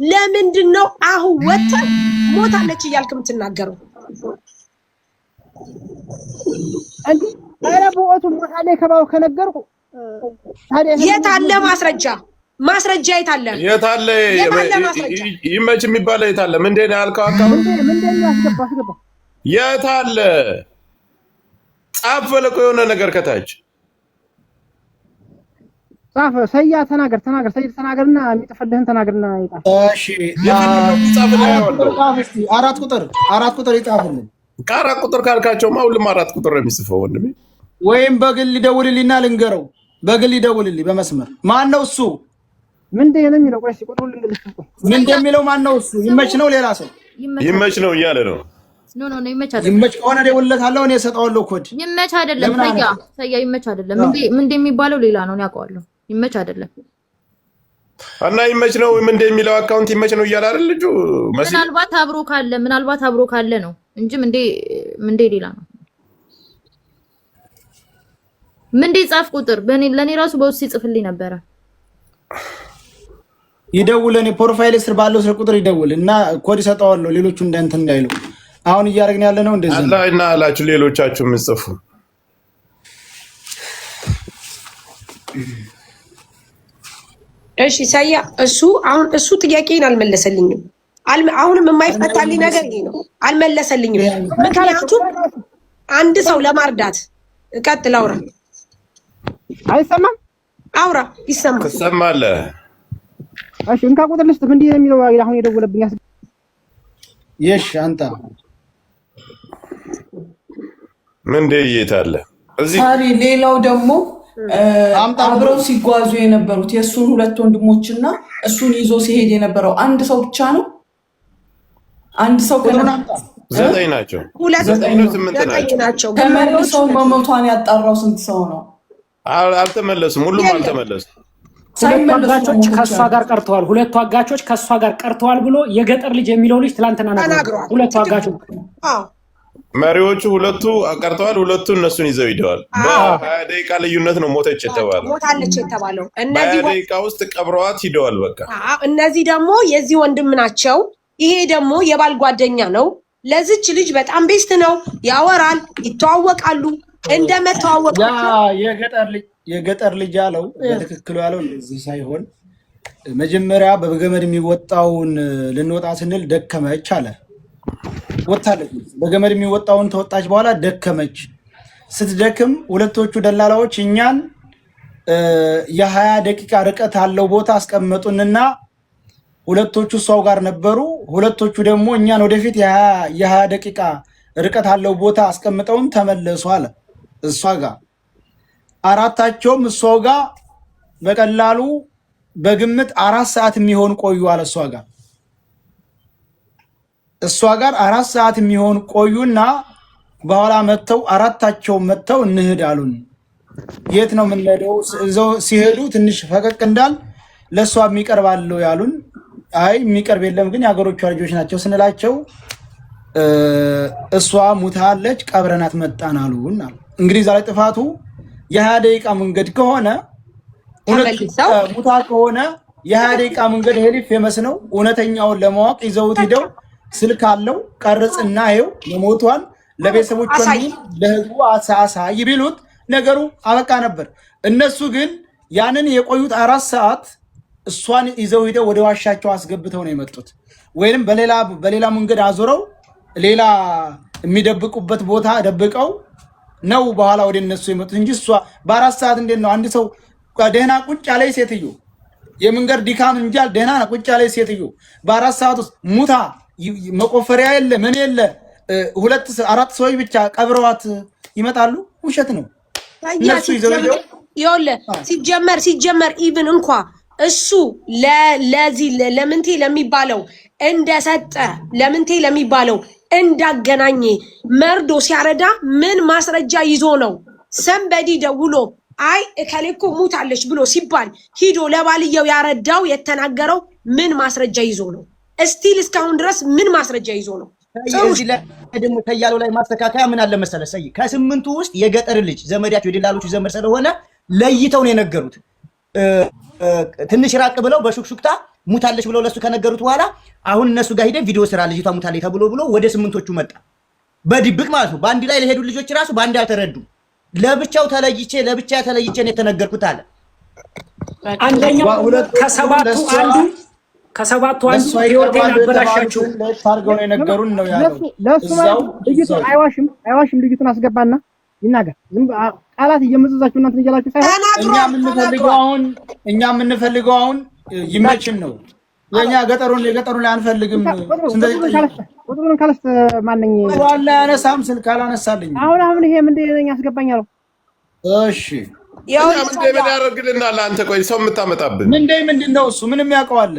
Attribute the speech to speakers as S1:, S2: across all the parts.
S1: ለምንድነው አሁን ወጣ ሞታለች እያልክ የምትናገረው?
S2: አንቺ አረ ቦቱ ሞታለች ከባው ከነገርኩ
S1: የት አለ ማስረጃ? ማስረጃ የት አለ?
S3: የት አለ? ይመች የሚባለው የት አለ? ምንድነው ያልከው? አካውንት
S2: ምንድነው ያስገባ
S3: የት አለ? ጻፍ ለቆ የሆነ ነገር ከታች
S2: ጻፍ። ሰያ ተናገር ሰያ ተናገርና የሚጠፈልህን ተናገርና ይጣፍ።
S4: እሺ አራት ቁጥር ይጣፍልን።
S3: ከአራት ቁጥር ካልካቸውማ ሁሉም አራት ቁጥር ነው የሚጽፈው ወንድሜ።
S4: ወይም በግል ይደውልልኝና ልንገረው። በግል ይደውልልኝ በመስመር። ማን ነው እሱ?
S2: ምንድነው የሚለው? ቆይ ቁጥሩን ልንገርሽ።
S4: ምን እንደሚለው ማን ነው እሱ? ይመች ነው ሌላ ሰው
S3: ይመች ነው እያለ ነው።
S5: ኖ ይመች አይደለም።
S4: ይመች ከሆነ ደውልለታለሁ እኔ እሰጠዋለሁ ኮድ።
S5: ይመች አይደለም። ሰያ ይመች አይደለም። ምን እንደሚባለው ሌላ ነው ያውቀዋለሁ። ይመች አይደለም
S3: እና ይመች ነው ምን እንደሚለው አካውንት ይመች ነው እያለ አይደል ልጁ።
S5: ምናልባት አብሮ ካለ ነው እንጂ ምን ሌላ ነው። ምን ጻፍ ቁጥር ለኔ ራሱ በውስጥ ይጽፍልኝ ነበረ።
S4: ይደውል። እኔ ፕሮፋይል ስር ባለው ስልክ ቁጥር ይደውል እና ኮድ ይሰጠዋለሁ። ሌሎቹ እንትን እንዳይሉ አሁን እያደረግን ያለ ነው እንደዚህ
S3: አላህ እና አላችሁ ሌሎቻችሁ ምጽፉ።
S1: እሺ ሰያ እሱ ጥያቄን አልመለሰልኝም። አሁንም የማይፈታልኝ ነገር ይሄ ነው። አልመለሰልኝም። ምክንያቱም አንድ ሰው ለማርዳት ቀጥል አውራ።
S2: አይሰማም?
S1: አውራ ይሰማል።
S3: ትሰማለህ?
S2: እሺ እንካ ቁጥር ልስጥ። ምንድነው የሚለው? አሁን የደወለብኝ
S4: የሽ አንተ
S3: ምን ደይታለ እዚህ
S6: ታሪ። ሌላው ደግሞ አብረው ሲጓዙ የነበሩት የሱን ሁለት ወንድሞችና እሱን ይዞ ሲሄድ የነበረው አንድ ሰው ብቻ ነው። አንድ ሰው
S3: ዘጠኝ ናቸው።
S1: ዘጠኝ ናቸው።
S6: ተመልሰው መሞቷን ያጣራው ስንት ሰው ነው?
S3: አልተመለሱም። ሁሉም አልተመለሱም።
S2: ሁለቱ አጋቾች ከሷ ጋር ቀርተዋል ብሎ የገጠር ልጅ የሚለው ልጅ ትላንትና
S1: ተናግሯል።
S2: ሁለቱ አጋቾች
S3: መሪዎቹ ሁለቱ ቀርተዋል። ሁለቱ እነሱን ይዘው ሂደዋል። በ20 ደቂቃ ልዩነት ነው ሞታለች
S1: የተባለው።
S3: እነዚህ ደቂቃ ውስጥ ቀብረዋት ሂደዋል። በቃ
S1: እነዚህ ደግሞ የዚህ ወንድም ናቸው። ይሄ ደግሞ የባል ጓደኛ ነው። ለዚች ልጅ በጣም ቤስት ነው። ያወራል፣ ይተዋወቃሉ። እንደመተዋወቅ
S4: የገጠር ልጅ ያለው በትክክሉ ያለው እንደዚህ ሳይሆን መጀመሪያ በገመድ የሚወጣውን ልንወጣ ስንል ደከመች አለ። ወጣለች። በገመድ የሚወጣውን ተወጣች በኋላ ደከመች። ስትደክም ሁለቶቹ ደላላዎች እኛን የ20 ደቂቃ ርቀት አለው ቦታ አስቀመጡንና ሁለቶቹ እሷው ጋር ነበሩ። ሁለቶቹ ደግሞ እኛን ወደፊት የ20 ደቂቃ ርቀት አለው ቦታ አስቀምጠውን ተመለሱ አለ። እሷ ጋር አራታቸውም እሷው ጋር በቀላሉ በግምት 4 ሰዓት የሚሆን ቆዩ አለ። እሷ ጋር 4 ሰዓት የሚሆን ቆዩና በኋላ አራታቸው መተው እንሂድ አሉን። የት ነው የምንሄደው? ሲሄዱ ትንሽ ፈቀቅ እንዳል ለሷ የሚቀርባለው ያሉን። አይ የሚቀርብ የለም ግን የሀገሮቿ ልጆች ናቸው ስንላቸው እሷ ሙታለች ቀብረናት መጣን አሉን አሉ። እንግዲህ ዛሬ ጥፋቱ የ20 ደቂቃ መንገድ ከሆነ ሙታ ከሆነ የ20 ደቂቃ መንገድ ሄሊፍ የመስነው እውነተኛውን ለማወቅ ይዘውት ሂደው ስልክ አለው ቀርጽና ይኸው የሞቷን ለቤተሰቦቿ ለህዝቡ አሳሳይ ቢሉት ነገሩ አበቃ ነበር። እነሱ ግን ያንን የቆዩት 4 ሰዓት እሷን ይዘው ሂደው ወደ ዋሻቸው አስገብተው ነው የመጡት። ወይንም በሌላ መንገድ አዙረው ሌላ የሚደብቁበት ቦታ ደብቀው ነው በኋላ ወደ እነሱ የመጡት እንጂ እሷ በ4 ሰዓት እንዴት ነው አንድ ሰው ደህና ቁጭ ያለ ሴትዮ የመንገድ ድካም እንጂ ደህና ቁጭ ያለ ሴትዮ በ4 ሰዓት ውስጥ ሙታ መቆፈሪያ የለ ምን የለ 4 ሰዎች ብቻ ቀብረዋት ይመጣሉ? ውሸት ነው። እነሱ ይዘው
S1: ሲጀመር ኢቭን እንኳ እሱ ለዚህ ለምንቴ ለሚባለው እንደሰጠ ለምንቴ ለሚባለው እንዳገናኘ መርዶ ሲያረዳ ምን ማስረጃ ይዞ ነው? ሰንበዲ ደውሎ አይ እከሌኮ ሙታለች ብሎ ሲባል ሂዶ ለባልየው ያረዳው የተናገረው ምን ማስረጃ ይዞ ነው? እስቲል እስካሁን ድረስ ምን ማስረጃ ይዞ ነው?
S7: እዚህ ላይ ደግሞ ከያለው ላይ ማስተካከያ ምን አለ መሰለ ሰይ ከ8ቱ ውስጥ የገጠር ልጅ ዘመዳቸው የደላሎቹ ዘመድ ስለሆነ ለይተው ነው የነገሩት። ትንሽ ራቅ ብለው በሹክሹክታ ሙታለች ብለው ለሱ ከነገሩት በኋላ አሁን እነሱ ጋር ሄደን ቪዲዮ ስራ ልጅቷ ሙታለች ተብሎ ብሎ ወደ 8ቶቹ መጣ በድብቅ ማለት ነው። በአንድ ላይ ለሄዱ ልጆች ራሱ በአንድ አልተረዱም። ለብቻው ተለይቼ ነው የተነገርኩት አለ።
S2: አንደኛው ከሰባቱ አንዱ ህይወቴን አበላሻችሁ
S4: ታርገው ነው የነገሩን ነው ያለው።
S8: ለሱ ልጅቱን አይዋሽም ልጅቱን አስገባና ይናገር። ዝም ቃላት እየመዘዛችሁ እናንተ እያላችሁ ሳይሆን እኛ የምንፈልገው አሁን ይመችን ነው። የኛ የገጠሩን ላይ አንፈልግም። ቁጥሩን ካለስ ማንኝ
S4: ዋላ ያነሳም ስልክ አላነሳልኝ።
S8: አሁን ይሄ ምንድነው ያስገባኝ አለው።
S3: እሺ ያው ምን ያደርግልናል? አንተ ቆይ ሰው የምታመጣብን
S4: ምንድነው እሱ? ምንም ያውቀዋል።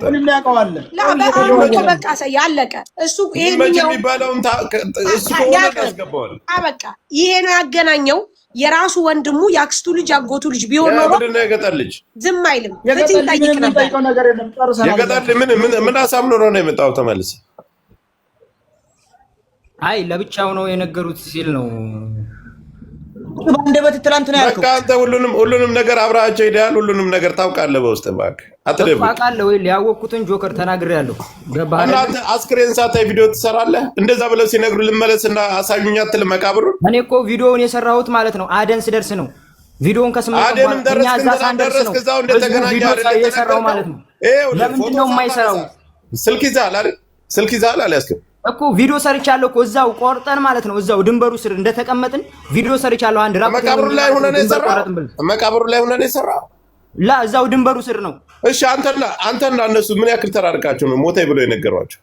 S4: ምንም ያውቀዋል።
S1: በቃ ያለቀ እሱ
S3: ይሄኛው የሚባለውን እሱ ሆነ ያስገባዋል።
S1: በቃ ይሄ ነው ያገናኘው። የራሱ ወንድሙ ያክስቱ ልጅ አጎቱ ልጅ ቢሆን ኖሮ
S3: የገጠር ልጅ
S1: ዝም አይልም። ፍትህ ይጠይቅ ነበር።
S3: የገጠር ምን አሳምኖ ነው የመጣው? ተመልስ።
S9: አይ ለብቻው ነው የነገሩት ሲል ነው
S7: ባንደበት ትላንት ነው ያልከው።
S3: በቃ አንተ ሁሉንም ነገር አብራቸው ሄደሃል። ሁሉንም ነገር ታውቃለህ በውስጥ እባክህ አትደብቅ።
S9: ታውቃለህ ወይ? ሊያወቅኩትን ጆከር ተናግሬያለሁ። ገባህ?
S3: እናንተ አስክሬን ሳታይ ቪዲዮ ትሰራለህ። እንደዛ ብለው ሲነግሩ ልመለስና አሳዩኝ አትልም መቃብሩን።
S9: እኔ እኮ ቪዲዮውን የሰራሁት ማለት ነው አደን ስደርስ ነው። ቪዲዮውን ከስመጣ
S3: አደንም ደረስክ እዛው እንደተገናኘ አይደል
S9: የሰራው ማለት ነው። ለምንድን ነው የማይሰራው?
S3: ስልክ ይዛል አይደል? ስልክ ይዛል አልያዝክም
S9: እኮ ቪዲዮ ሰርቻለሁ እኮ እዛው ቆርጠን ማለት ነው። እዛው ድንበሩ ስር እንደተቀመጥን ቪዲዮ ሰርቻለሁ። አንድ ራቁ
S3: መቃብሩ ላይ ሆነ ነው የሰራው።
S9: ላ እዛው ድንበሩ ስር ነው።
S3: እሺ አንተና እነሱ ምን ያክል ተራርቃችሁ ነው ሞተይ ብሎ የነገሯቸው?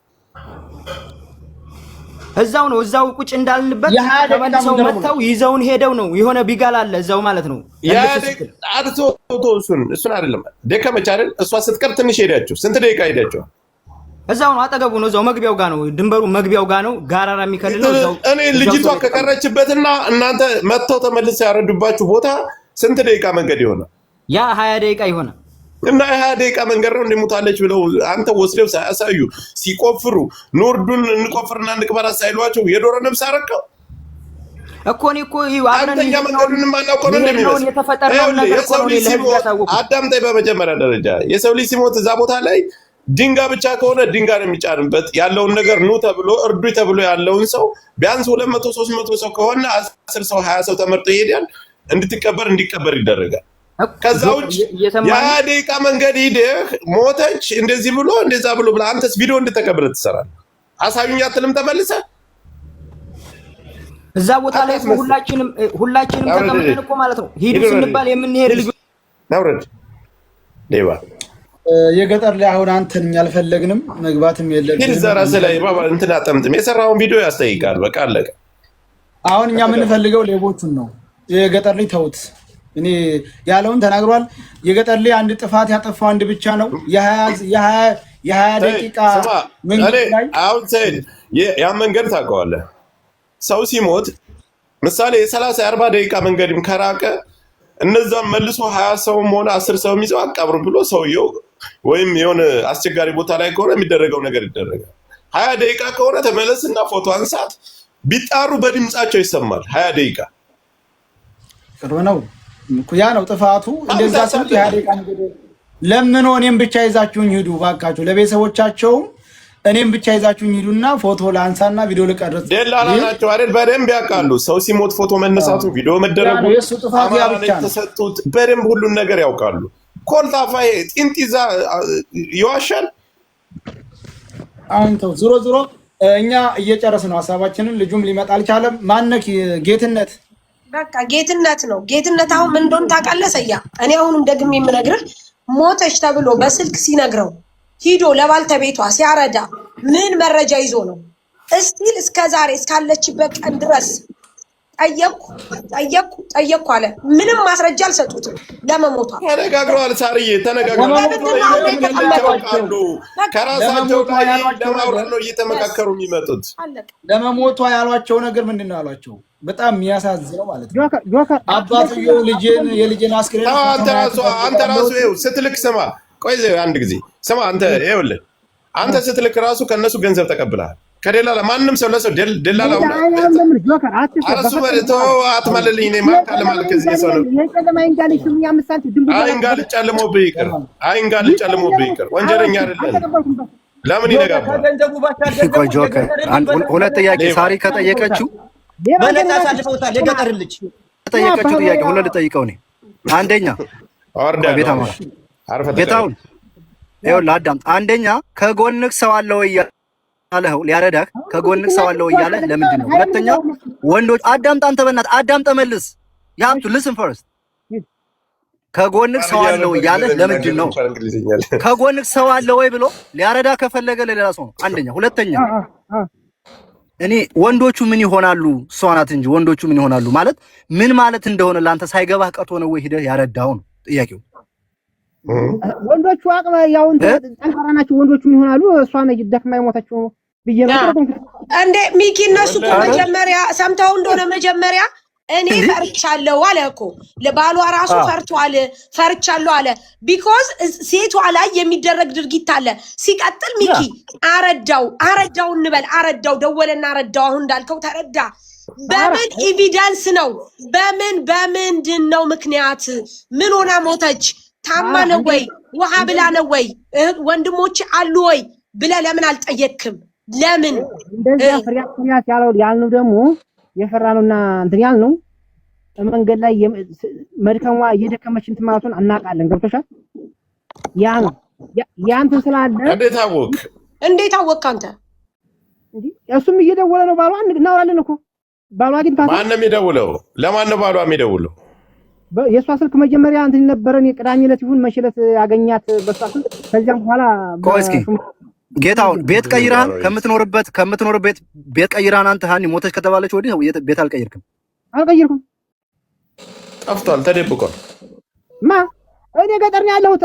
S9: እዛው ነው። እዛው ቁጭ እንዳልንበት ተመልሰው መተው ይዘውን ሄደው ነው። የሆነ ቢጋል አለ እዛው ማለት ነው። እሱን አይደለም ደከመች አይደል? እሷ ስትቀር ትንሽ ሄዳችሁ ስንት ደቂቃ ሄዳችሁ? እዛው ነው። አጠገቡ ነው። እዛው መግቢያው ጋር ነው። ድንበሩ መግቢያው ጋር ነው። ጋራራ የሚከልለው እዛው።
S3: እኔ ልጅቷ ከቀረችበትና እናንተ መተው ተመልሰው ያረዱባችሁ ቦታ ስንት ደቂቃ መንገድ ይሆናል?
S9: ያ 20 ደቂቃ ይሆናል።
S3: እና 20 ደቂቃ መንገድ ነው እንደሞታለች ብለው አንተ ወስደው ሳያሳዩ ሲቆፍሩ ኖርዱን እንቆፍርና እንቅበራ ሳይሏቸው የዶሮ ነብስ አረከው
S9: እኮ እኔ እኮ
S3: አንተኛ መንገዱን ማናውቀው ነው እንደሚመስል
S9: የተፈጠረው ነገር እኮ ነው። ለዚህ
S3: አዳምጠኝ። በመጀመሪያ ደረጃ የሰው ልጅ ሲሞት እዛ ቦታ ላይ ድንጋይ ብቻ ከሆነ ድንጋይ ነው የሚጫንበት። ያለውን ነገር ኑ ተብሎ እርዱ ተብሎ ያለውን ሰው ቢያንስ 200 300 ሰው ከሆነ 10 ሰው 20 ሰው ተመርጦ ይሄዳል። እንዲቀበር ይደረጋል። ከዛ ውጭ ያ ደቂቃ መንገድ ሂደህ ሞተች እንደዚህ ብሎ እንደዛ ብሎ ብላ አንተስ ቪዲዮ እንድትቀበል ትሰራለህ። አሳዩኝ አትልም? ተመልሰህ
S9: እዛ ቦታ ላይ ሁላችንም ተቀምጠን እኮ ማለት ነው ሂዱ ስንባል የምንሄድ ልጅ
S3: ናውረድ ሌባ
S4: የገጠር ላይ አሁን አንተን አልፈለግንም መግባትም የለብንም።
S3: ግን ዘራ ስለይ ባባ እንትና ጠምጥም የሰራውን ቪዲዮ ያስጠይቃል። በቃ አለቀ።
S4: አሁን እኛ የምንፈልገው ሌቦቹን ነው። የገጠር ላይ ተውት። እኔ ያለውን ተናግሯል። የገጠር ላይ አንድ ጥፋት ያጠፋው አንድ ብቻ ነው። የ20 ደቂቃ መንገድ ላይ
S3: አሁን ሰይድ ያ መንገድ ታውቀዋለህ። ሰው ሲሞት ምሳሌ የ30 40 ደቂቃ መንገድም ከራቀ እነዛም መልሶ 20 ሰውም ሆነ 10 ሰውም ይዘው አቃብሩ ብሎ ሰውየው ወይም የሆነ አስቸጋሪ ቦታ ላይ ከሆነ የሚደረገው ነገር ይደረጋል። 20 ደቂቃ ከሆነ ተመለስና ፎቶ አንሳት። ቢጣሩ በድምጻቸው ይሰማል። 20 ደቂቃ
S4: ቅርብ ነው። ያ ነው ጥፋቱ። እንደዛ ሰምቶ 20 ደቂቃ እንግዲህ ለምን እኔም ብቻ ይዛችሁኝ ሂዱ ባካችሁ። ለቤተሰቦቻቸውም እኔም ብቻ ይዛችሁኝ ሂዱና ፎቶ ላንሳና ቪዲዮ ልቀርጽ።
S3: ደላላ ናቸው አይደል? በደንብ ያውቃሉ። ሰው ሲሞት ፎቶ መነሳቱ፣ ቪዲዮ መደረጉ፣
S4: የሱ ጥፋት ያ ብቻ ነው።
S3: ተሰጡት በደንብ ሁሉን ነገር ያውቃሉ። ኮልታፋ ጢንጢዛ ይዋሻል።
S4: አሁን ተው። ዞሮ እኛ እየጨረስን ነው ሀሳባችንን። ልጁም ሊመጣ አልቻለም። ማነክ ጌትነት
S1: በቃ ጌትነት ነው። ጌትነት አሁን ምን እንደሆነ ታውቃለህ? ሰያ እኔ አሁንም ደግሜ የምነግርህ ሞተች ተብሎ በስልክ ሲነግረው ሂዶ ለባልተቤቷ ሲያረዳ ምን መረጃ ይዞ ነው? እስቲል እስከዛሬ እስካለችበት ቀን ድረስ ጠየቅኩ አለ። ምንም ማስረጃ አልሰጡትም ለመሞቷ።
S3: ተነጋግረዋል። ሳርዬ ተነጋግረዋል። ከራሳቸው ጋር ለማውራት ነው እየተመካከሩ የሚመጡት።
S4: ለመሞቷ ያሏቸው ነገር ምንድን ነው ያሏቸው? በጣም የሚያሳዝነው ማለት ነው። አባትየው የልጄን አስክሬን
S3: አንተ ራሱ ይኸው ስትልክ ስማ፣ ቆይ አንድ ጊዜ ስማ። አንተ ይኸውልህ አንተ ስትልክ ራሱ ከእነሱ ገንዘብ ተቀብለሃል። ከደላላ ማንም ሰው ለሰው ደላላው አረሱ በልቶ አትማለልኝ እኔ ማካለ ማለት ከዚህ ሰው ነው አይንጋልጫለሞብህ ይቅር አይንጋልጫለሞብህ ይቅር ወንጀለኛ አይደለም ለምን ይነጋባል
S10: ቆይ ጆከር ሁለት ጥያቄ ሳሪ ከጠየቀችው
S7: በነጣ ሳልፈውታል የገጠር ልጅ
S10: ከጠየቀችው ጥያቄ ሁለት ልጠይቀው እኔ አንደኛ ቤታውን ይኸውልህ አዳምጥ አንደኛ ከጎንክ ሰው አለ ወይ ያለው ሊያረዳህ ከጎንክ ሰው አለ ወይ ያለ ለምንድን ነው ሁለተኛ ወንዶች አዳምጥ አንተ በእናትህ አዳምጥ መልስ ያምጡ listen first ከጎንክ ሰው አለ ወይ ያለ ለምንድን ነው ከጎንክ ሰው አለ ወይ ብሎ ሊያረዳ ከፈለገ ለሌላ ሰው ነው አንደኛ ሁለተኛ እኔ ወንዶቹ ምን ይሆናሉ እሷ ናት እንጂ ወንዶቹ ምን ይሆናሉ ማለት ምን ማለት እንደሆነ ላንተ ሳይገባህ ቀርቶ ነው ወይ ሄደህ ያረዳው ነው ጥያቄው
S8: ወንዶቹ አቅመ ያው ጠንካራ ናቸው ወንዶቹ ምን ይሆናሉ እሷ ነች ደክማ የሞተችው ብዬ ነው
S1: እንዴ ሚኪ እነሱ እኮ መጀመሪያ ሰምተው እንደሆነ መጀመሪያ እኔ ፈርቻለሁ አለ እኮ ለባሏ ራሱ ፈርቻለሁ አለ ቢኮዝ ሴቷ ላይ የሚደረግ ድርጊት አለ ሲቀጥል ሚኪ አረዳው እንበል አረዳው ደወለና አረዳው አሁን እንዳልከው ተረዳ በምን ኤቪደንስ ነው በምንድን ነው ምክንያት ምን ሆና ሞተች ታማ ነው ወይ ውሃ ብላ ነው ወይ ወንድሞች አሉ ወይ ብለ ለምን አልጠየቅክም ለምን
S8: እንደዛ ፍሪያት ያልነው ደግሞ የፈራነውና እንትን ያልነው መንገድ ላይ መድከሟ እየደከመች እንትን ማለቱን አናቃለን ገብቶሻል ያንተን ስላለ
S3: እንዴት አወቅ አንተ
S8: እንዴ እሱም እየደወለ ነው ባሏ እናወራለን እኮ ባሏ ግን
S3: ማን ነው የሚደውለው ለማን ነው ባሏ የሚደውለው
S8: የሷ ስልክ መጀመሪያ እንትን ነበረን የቅዳሜ ዕለት ይሁን መሽለት ያገኛት በሷ ስልክ ከዚያም በኋላ
S10: ቆይስኪ ጌታውን ቤት ቀይራን ከምትኖርበት ቤት ቀይራን አንተ ሃኒ ሞተች ከተባለች ወዲህ ቤት አልቀየርኩም
S3: ጠፍቷል ተደብቋል
S8: ማ እኔ ገጠር ነው ያለሁት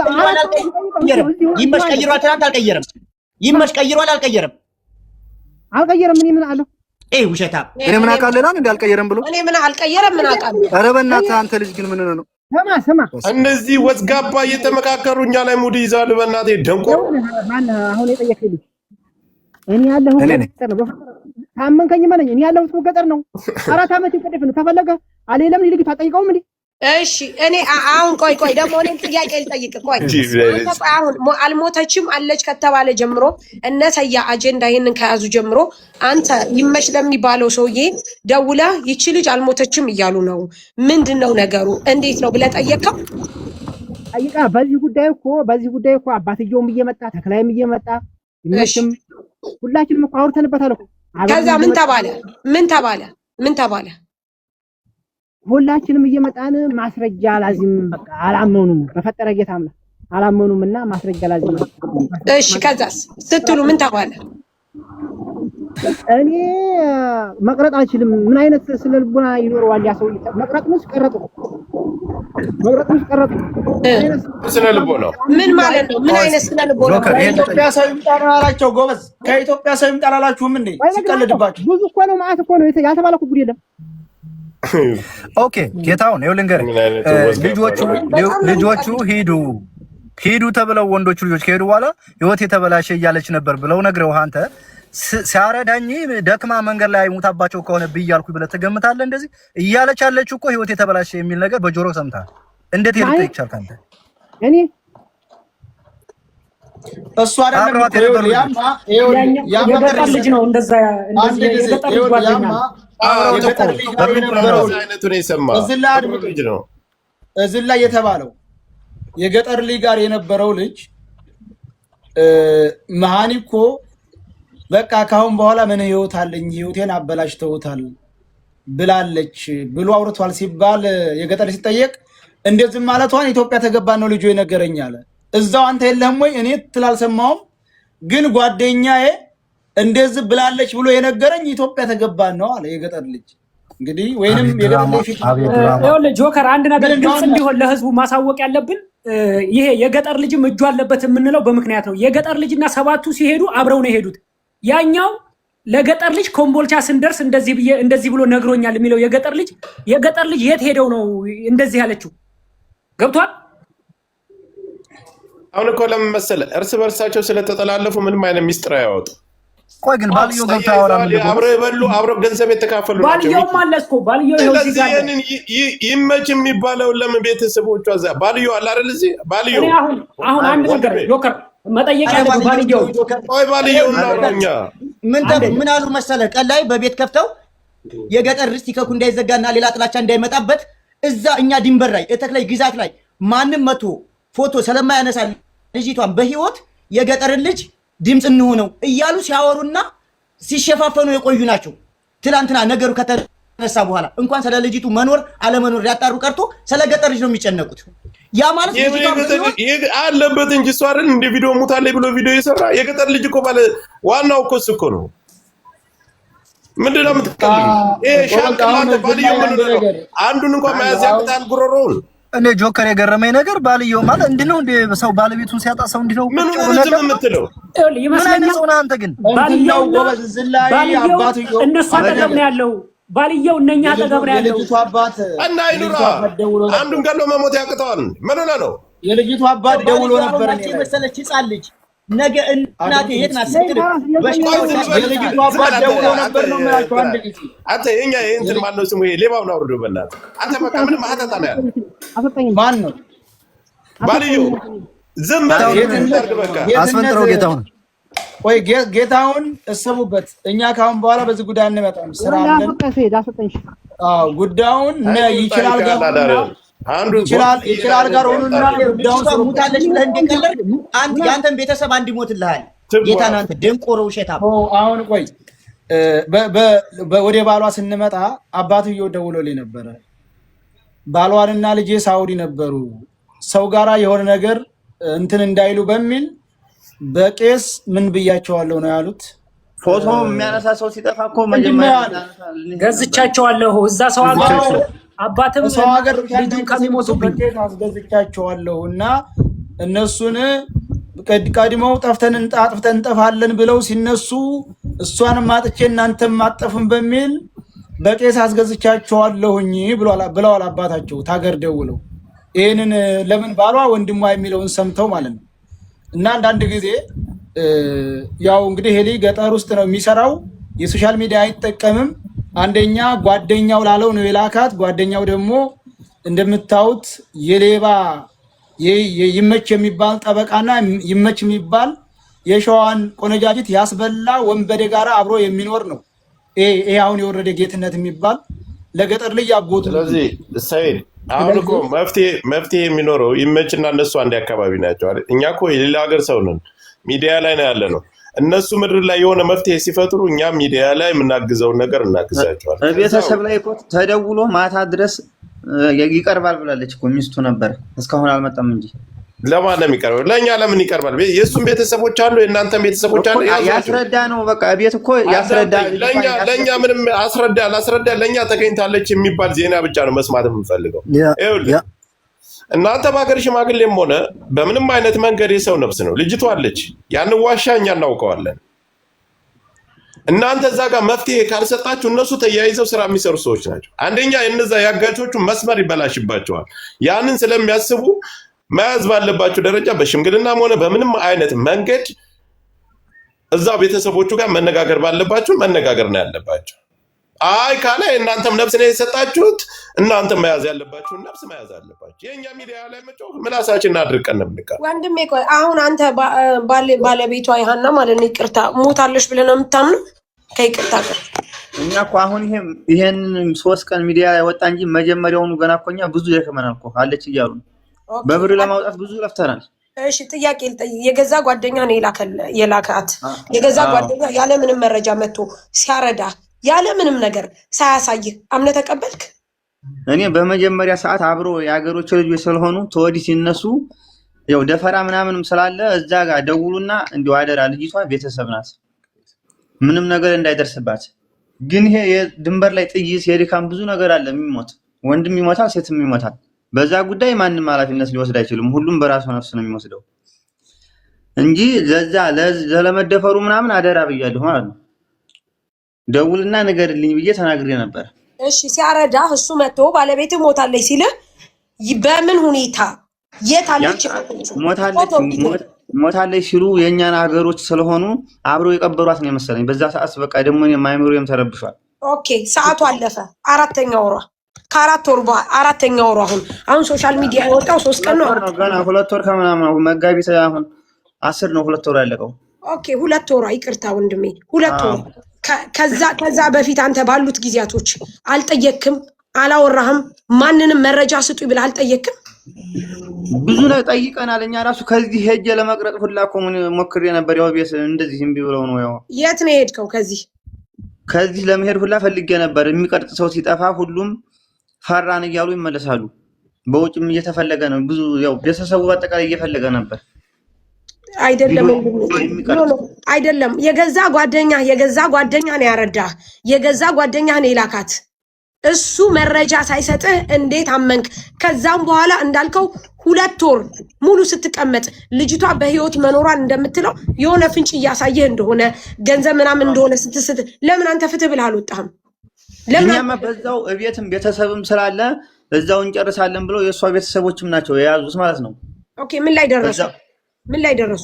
S7: ይመሽ ቀይሯል ትናንት
S8: አልቀየረም እኔ ምን አለው
S7: ውሸታ
S10: እኔ ምን አውቃለሁ እንዴ አልቀየረም ብሎ
S1: እኔ ምን አልቀየረም ምን አውቃለሁ
S10: ኧረ በእናትህ አንተ ልጅ ግን ምን ነው
S8: ስማ
S3: እነዚህ ወዝጋባ እየተመካከሩ እኛ ላይ ሙድ ይዛሉ በእናትህ ደንቆ
S8: ማን አሁን የጠየቀኝ እኔ ያለሁት ገጠር ነው ታመንከኝ ማለኝ እኔ ያለሁት ገጠር ነው 4 አመት ይቀደፍ ነው ተፈለገ አለለም ልጅ ታጠይቀውም እንዴ
S1: እሺ እኔ አሁን ቆይ ደግሞ እኔ ጥያቄ ልጠይቅ ቆይ አሁን አልሞተችም አለች ከተባለ ጀምሮ እነሰያ አጀንዳ ይሄንን ከያዙ ጀምሮ አንተ ይመች ለሚባለው ሰውዬ ደውላ ይቺ ልጅ አልሞተችም እያሉ ነው ምንድነው ነገሩ እንዴት ነው ብለህ ጠየቀው
S8: ጠይቃ በዚህ ጉዳይ እኮ አባትየውም እየመጣ ተክላይም እየመጣ ይመችም ሁላችንም እኮ አውርተንበታል እኮ
S1: ከዛ ምን ተባለ
S8: ሁላችንም እየመጣን ማስረጃ ላዚም በቃ አላመኑም በፈጠረ ጌታ አምላክ አላመኑምና ማስረጃ ላዚም
S1: እሺ ከዛስ ስትሉ ምን ተባለ
S8: እኔ መቅረጥ አልችልም ምን አይነት ስለልቦና ይኖረዋል ያ ሰው መቅረጥንስ ቀረጡ
S3: ስለልቦና
S1: ምን ማለት ነው ምን አይነት ስለልቦና
S4: ከኢትዮጵያ ሰው ይምጣና አላቸው ጎበዝ ከኢትዮጵያ ሰው ይምጣና አላችሁም እንዴ ሲቀልድባችሁ
S8: ብዙ እኮ ነው ማለት እኮ ነው ያልተባለ ጉድ የለም
S10: ኦኬ ጌታውን ይኸውልህ ልጆቹ ሂዱ ተብለው ወንዶቹ ልጆች ከሄዱ በኋላ ህይወት የተበላሸ እያለች ነበር ብለው ነግረውህ አንተ ሲያረዳኝ ደክማ መንገድ ላይ ሙታባቸው ከሆነ ብያልኩ ብለህ ትገምታለህ እንደዚህ እያለች ያለችው እኮ ህይወት የተበላሸ የሚል ነገር በጆሮ ሰምተሃል እንዴት ሄድክ ይቻል ካንተ
S8: እኔ
S4: እሱ አይደለም
S2: የገጠር ልጅ ነው እንደዛ የገጠር ልጅ ጓደኛ
S4: እዚህ ላይ የተባለው የገጠር ልጅ ጋር የነበረው ልጅ መሃኒ እኮ በቃ ካሁን በኋላ ምን ህይወት አለኝ ህይወቴን አበላሽተውታል ብላለች ብሎ አውርቷል ሲባል የገጠር ሲጠየቅ እንደዚህ ማለቷን ኢትዮጵያ ተገባ ነው ልጁ የነገረኝ አለ እዛው አንተ የለህም ወይ እኔ ትላልሰማውም ግን ጓደኛዬ እንደዚህ ብላለች ብሎ የነገረኝ ኢትዮጵያ ተገባ ነው አለ የገጠር ልጅ እንግዲህ ወይንም የገጠር ልጅ
S2: ይኸውልህ ጆከር አንድ ነገር ግልጽ እንዲሆን ለህዝቡ ማሳወቅ ያለብን ይሄ የገጠር ልጅም እጁ አለበት የምንለው በምክንያት ነው የገጠር ልጅና ሰባቱ ሲሄዱ አብረው ነው የሄዱት ያኛው ለገጠር ልጅ ኮምቦልቻ ስንደርስ እንደዚህ ብሎ ነግሮኛል የሚለው የገጠር ልጅ የት ሄደው ነው እንደዚህ ያለችው ገብቷል
S3: አሁን እኮ ለምን መሰለህ እርስ በርሳቸው ስለተጠላለፉ ምንም አይነት ሚስጥር አያወጡ
S10: ቆይ ግን ባልየው ገብቶ አወራ
S3: አብረው የበሉ አብረው ገንዘብ የተካፈሉ ናቸው።
S2: ባልየው ማለስኮ ባልየው ይኸው እዚህ ጋር
S3: ያንን ይመች የሚባለው ለምን ቤተሰቦቿ እዛ ባልየው አለ አይደል? እዚህ ባልየው
S2: አሁን አንድ ነገር ጆከር መጠየቅ ያለው ባልየው
S3: ቆይ ባልየው እናውራኛ
S7: ምን አሉ መሰለህ? ቀን ላይ በቤት ከፍተው የገጠር ርስት ይከኩ እንዳይዘጋና ሌላ ጥላቻ እንዳይመጣበት እዛ እኛ ድንበር ላይ እተክላይ ግዛት ላይ ማንም መቶ ፎቶ ስለማያነሳ ልጅቷን በህይወት የገጠርን ልጅ ድምጽ እንሆነው እያሉ ሲያወሩና ሲሸፋፈኑ የቆዩ ናቸው። ትላንትና ነገሩ ከተነሳ በኋላ እንኳን ስለ ልጅቱ መኖር አለመኖር ያጣሩ ቀርቶ ስለ ገጠር ልጅ ነው የሚጨነቁት። ያ ማለት
S3: አለበት እንጂ እሱ አይደል እንደ ቪዲዮ ሙታለይ ብሎ ቪዲዮ የሰራ የገጠር ልጅ እኮ ባለ ዋናው እኮ እሱ እኮ ነው። ምንድነው የምትቀልኝ? ሻንቃማት ባልየው አንዱን እንኳን መያዝ ያቅታል ጉሮሮውን።
S10: እኔ ጆከር የገረመኝ ነገር ባልየው ማለት እንዲህ ነው እንደ ሰው ባለቤቱን ሲያጣ ሰው እንዲህ ነው
S3: ምን ነው የምትለው?
S2: ይመስለኛል
S10: ነው አንተ ግን
S2: ባልየው ጎበዝ ዝላይ አባትየው እነሱ አጠገብ ነው ያለው። ባልየው እነኛ አጠገብ ነው ያለው።
S4: የልጅቱ አባት
S3: እና አይኑራ አንዱን ገሎ መሞት ያቅተዋል። ምን ሆነ ነው?
S4: የልጅቱ አባት ደውሎ ነበር
S7: ነው መሰለች ህፃን ልጅ ነገ እናቴ የት ናት ስትል
S4: የልጅቱ አባት ደውሎ ነበር ነው የምላቸው። አንድ ጊዜ
S3: አንተ የኛ እንትን ማን ነው ስሙ? ሌባውን አውርዶ በእናትህ አንተ በቃ ምንም ማህተታ ነው ያለው።
S4: ማን ነው
S3: ባልየው? ዝም በል በቃ
S10: አስፈንጥረው ጌታውን።
S4: ቆይ ጌታውን እሰቡበት። እኛ ካሁን በኋላ በዚህ ጉዳይ አንመጣም። ስራ አለን። ጉዳዩን ይችላል ጋር
S3: አንዱ
S4: ይችላል ጋር ሆኑና
S7: ጉዳዩን ሙታለች ብለህ እንደቀለድ አንተ ያንተን ቤተሰብ አንድ ይሞትልሃል። ጌታን አንተ ደንቆሮ ውሸታ።
S4: አሁን ቆይ ወደ ባሏ ስንመጣ አባትየው ደውሎልኝ ነበረ። ባሏንና ልጄ ሳውዲ ነበሩ ሰው ጋራ የሆነ ነገር እንትን እንዳይሉ በሚል በቄስ ምን ብያቸዋለሁ ነው ያሉት።
S9: ፎቶ የሚያነሳ ሰው ሲጠፋ እኮ መጀመሪያ
S2: ገዝቻቸዋለሁ እዛ ሰው ሀገር አባትም
S4: ሰው ሀገር ልጅን ከሚሞቱበት አስገዝቻቸዋለሁ እና እነሱን ቀድመው ጠፍተን እንጠፋለን ብለው ሲነሱ እሷንም አጥቼ እናንተም አጠፉን በሚል በቄስ አስገዝቻቸዋለሁኝ ብለዋል አባታቸው ታገር ደውለው። ይሄንን ለምን ባሏ ወንድሟ የሚለውን ሰምተው ማለት ነው። እና አንዳንድ ጊዜ ያው እንግዲህ ሄሊ ገጠር ውስጥ ነው የሚሰራው፣ የሶሻል ሚዲያ አይጠቀምም። አንደኛ ጓደኛው ላለው ነው የላካት። ጓደኛው ደግሞ እንደምታዩት የሌባ ይመች የሚባል ጠበቃና ይመች የሚባል የሸዋን ቆነጃጅት ያስበላ ወንበዴ ጋራ አብሮ የሚኖር ነው። ይሄ አሁን የወረደ ጌትነት የሚባል ለገጠር ልጅ ያጎቱ።
S3: ስለዚህ ሰይድ አሁን እኮ መፍትሄ የሚኖረው ይመችና እነሱ አንድ አካባቢ ናቸው አይደል? እኛ እኮ የሌላ ሀገር ሰው ነን፣ ሚዲያ ላይ ነው ያለ ነው። እነሱ ምድር ላይ የሆነ መፍትሄ ሲፈጥሩ እኛ ሚዲያ ላይ የምናግዘውን ነገር እናግዛቸዋለን።
S9: ቤተሰብ ላይ እኮ ተደውሎ ማታ ድረስ ይቀርባል ብላለች እኮ ሚስቱ ነበር፣ እስካሁን አልመጣም እንጂ።
S3: ለማን ነው የሚቀርበው? ለእኛ ለምን ይቀርባል? የእሱም ቤተሰቦች አሉ፣ የእናንተም ቤተሰቦች አሉ።
S9: ያስረዳ ነው በቃ ቤት እኮ ያስረዳ።
S3: ለእኛ ምንም አስረዳ ለእኛ ተገኝታለች የሚባል ዜና ብቻ ነው መስማት የምንፈልገው። እናንተ በሀገር ሽማግሌም ሆነ በምንም አይነት መንገድ የሰው ነፍስ ነው። ልጅቷ አለች፣ ያንን ዋሻ እኛ እናውቀዋለን። እናንተ እዛ ጋር መፍትሄ ካልሰጣችሁ እነሱ ተያይዘው ስራ የሚሰሩ ሰዎች ናቸው። አንደኛ እነዛ ያጋቾቹ መስመር ይበላሽባቸዋል። ያንን ስለሚያስቡ መያዝ ባለባቸው ደረጃ በሽምግልናም ሆነ በምንም አይነት መንገድ እዛው ቤተሰቦቹ ጋር መነጋገር ባለባቸው መነጋገር ነው ያለባቸው። አይ ካለ እናንተም ነፍስ ነው የሰጣችሁት፣ እናንተም መያዝ ያለባችሁ ነፍስ መያዝ አለባችሁ። የኛ ሚዲያ ላይ መጮህ ምላሳችንን አድርቀን ነው የምንቀር።
S1: ወንድሜ ቆይ አሁን አንተ ባለቤቷ ይሃና ማለት ነው ይቅርታ ሞታለሽ ብለህ ነው የምታምነው? ከይቅርታ ጋር
S9: እኛ እኮ አሁን ይሄን 3 ቀን ሚዲያ ላይ ወጣ እንጂ መጀመሪያውኑ ገና እኮ እኛ ብዙ ደከመናል እኮ አለች እያሉ በብር ለማውጣት ብዙ ለፍተናል።
S1: እሺ ጥያቄ ልጠይቅ። የገዛ ጓደኛ ነው የላካት። የገዛ ጓደኛ ያለ ምንም መረጃ መጥቶ ሲያረዳ ያለ ምንም ነገር ሳያሳይህ አምነህ ተቀበልክ?
S9: እኔ በመጀመሪያ ሰዓት አብሮ የሀገሮች ልጆች ስለሆኑ ተወዲህ ሲነሱ ያው ደፈራ ምናምንም ስላለ እዛ ጋር ደውሉና እንዲሁ አደራ ልጅቷ ቤተሰብ ናት ምንም ነገር እንዳይደርስባት። ግን ይሄ የድንበር ላይ ጥይት የድካም ብዙ ነገር አለ። የሚሞት ወንድም ይሞታል፣ ሴትም ይሞታል። በዛ ጉዳይ ማንም ኃላፊነት ሊወስድ አይችልም። ሁሉም በራሱ ነፍስ ነው የሚወስደው እንጂ ለመደፈሩ ምናምን አደራ ብያለሁ ማለት ነው። ደውልና ንገርልኝ ብዬ ተናግሬ ነበር።
S1: እሺ ሲያረዳ እሱ መጥቶ ባለቤት ሞታለች ሲል በምን ሁኔታ የት አለች?
S9: ሞታለች ሲሉ የእኛን ሀገሮች ስለሆኑ አብረው የቀበሯት ነው የመሰለኝ። በዛ ሰዓት በቃ ደግሞ ማይሞሪየም ተረብሿል።
S1: ኦኬ ሰዓቱ አለፈ። 4ኛ ወሯ ከ4 ወር በኋላ 4ኛ ወሯ አሁን ሶሻል ሚዲያ የወጣው 3 ቀን ነው
S9: ገና 2 ወር ከምናምን መጋቢት አሁን 10 ነው 2 ወር ያለቀው።
S1: ኦኬ 2 ወሯ ይቅርታ ወንድሜ 2 ወር። ከዛ በፊት አንተ ባሉት ጊዜያቶች አልጠየክም? አላወራህም? ማንንም መረጃ ስጡኝ ብለህ አልጠየክም?
S9: ብዙ ላይ ጠይቀናል። እኛ ራሱ ከዚህ ሄጄ ለመቅረጥ ሁላ እኮ ሞክሬ ነበር። ያው ቤት እንደዚህ እምቢ ብለው ነው። ያው
S1: የት ነው የሄድከው? ከዚህ
S9: ለመሄድ ሁላ ፈልጌ ነበር። የሚቀርጥ ሰው ሲጠፋ ሁሉም ፈራን እያሉ ይመለሳሉ። በውጭም እየተፈለገ ነው። ብዙ ያው ቤተሰቡ በአጠቃላይ እየፈለገ ነበር።
S1: አይደለም የገዛ ጓደኛ ነው ያረዳህ። የገዛ ጓደኛ ነው የላካት። እሱ መረጃ ሳይሰጥህ እንዴት አመንክ? ከዛም በኋላ እንዳልከው 2 ወር ሙሉ ስትቀመጥ ልጅቷ በህይወት መኖሯን እንደምትለው የሆነ ፍንጭ እያሳየህ እንደሆነ ገንዘብ ምናምን እንደሆነ ስትስት ለምን አንተ ፍትህ ብለህ አልወጣህም?
S9: እኛማ በዛው እቤትም ቤተሰብም ስላለ እዛው እንጨርሳለን ብለው የእሷ ቤተሰቦችም ናቸው የያዙት ማለት ነው።
S1: ኦኬ ምን ላይ ደረሱ?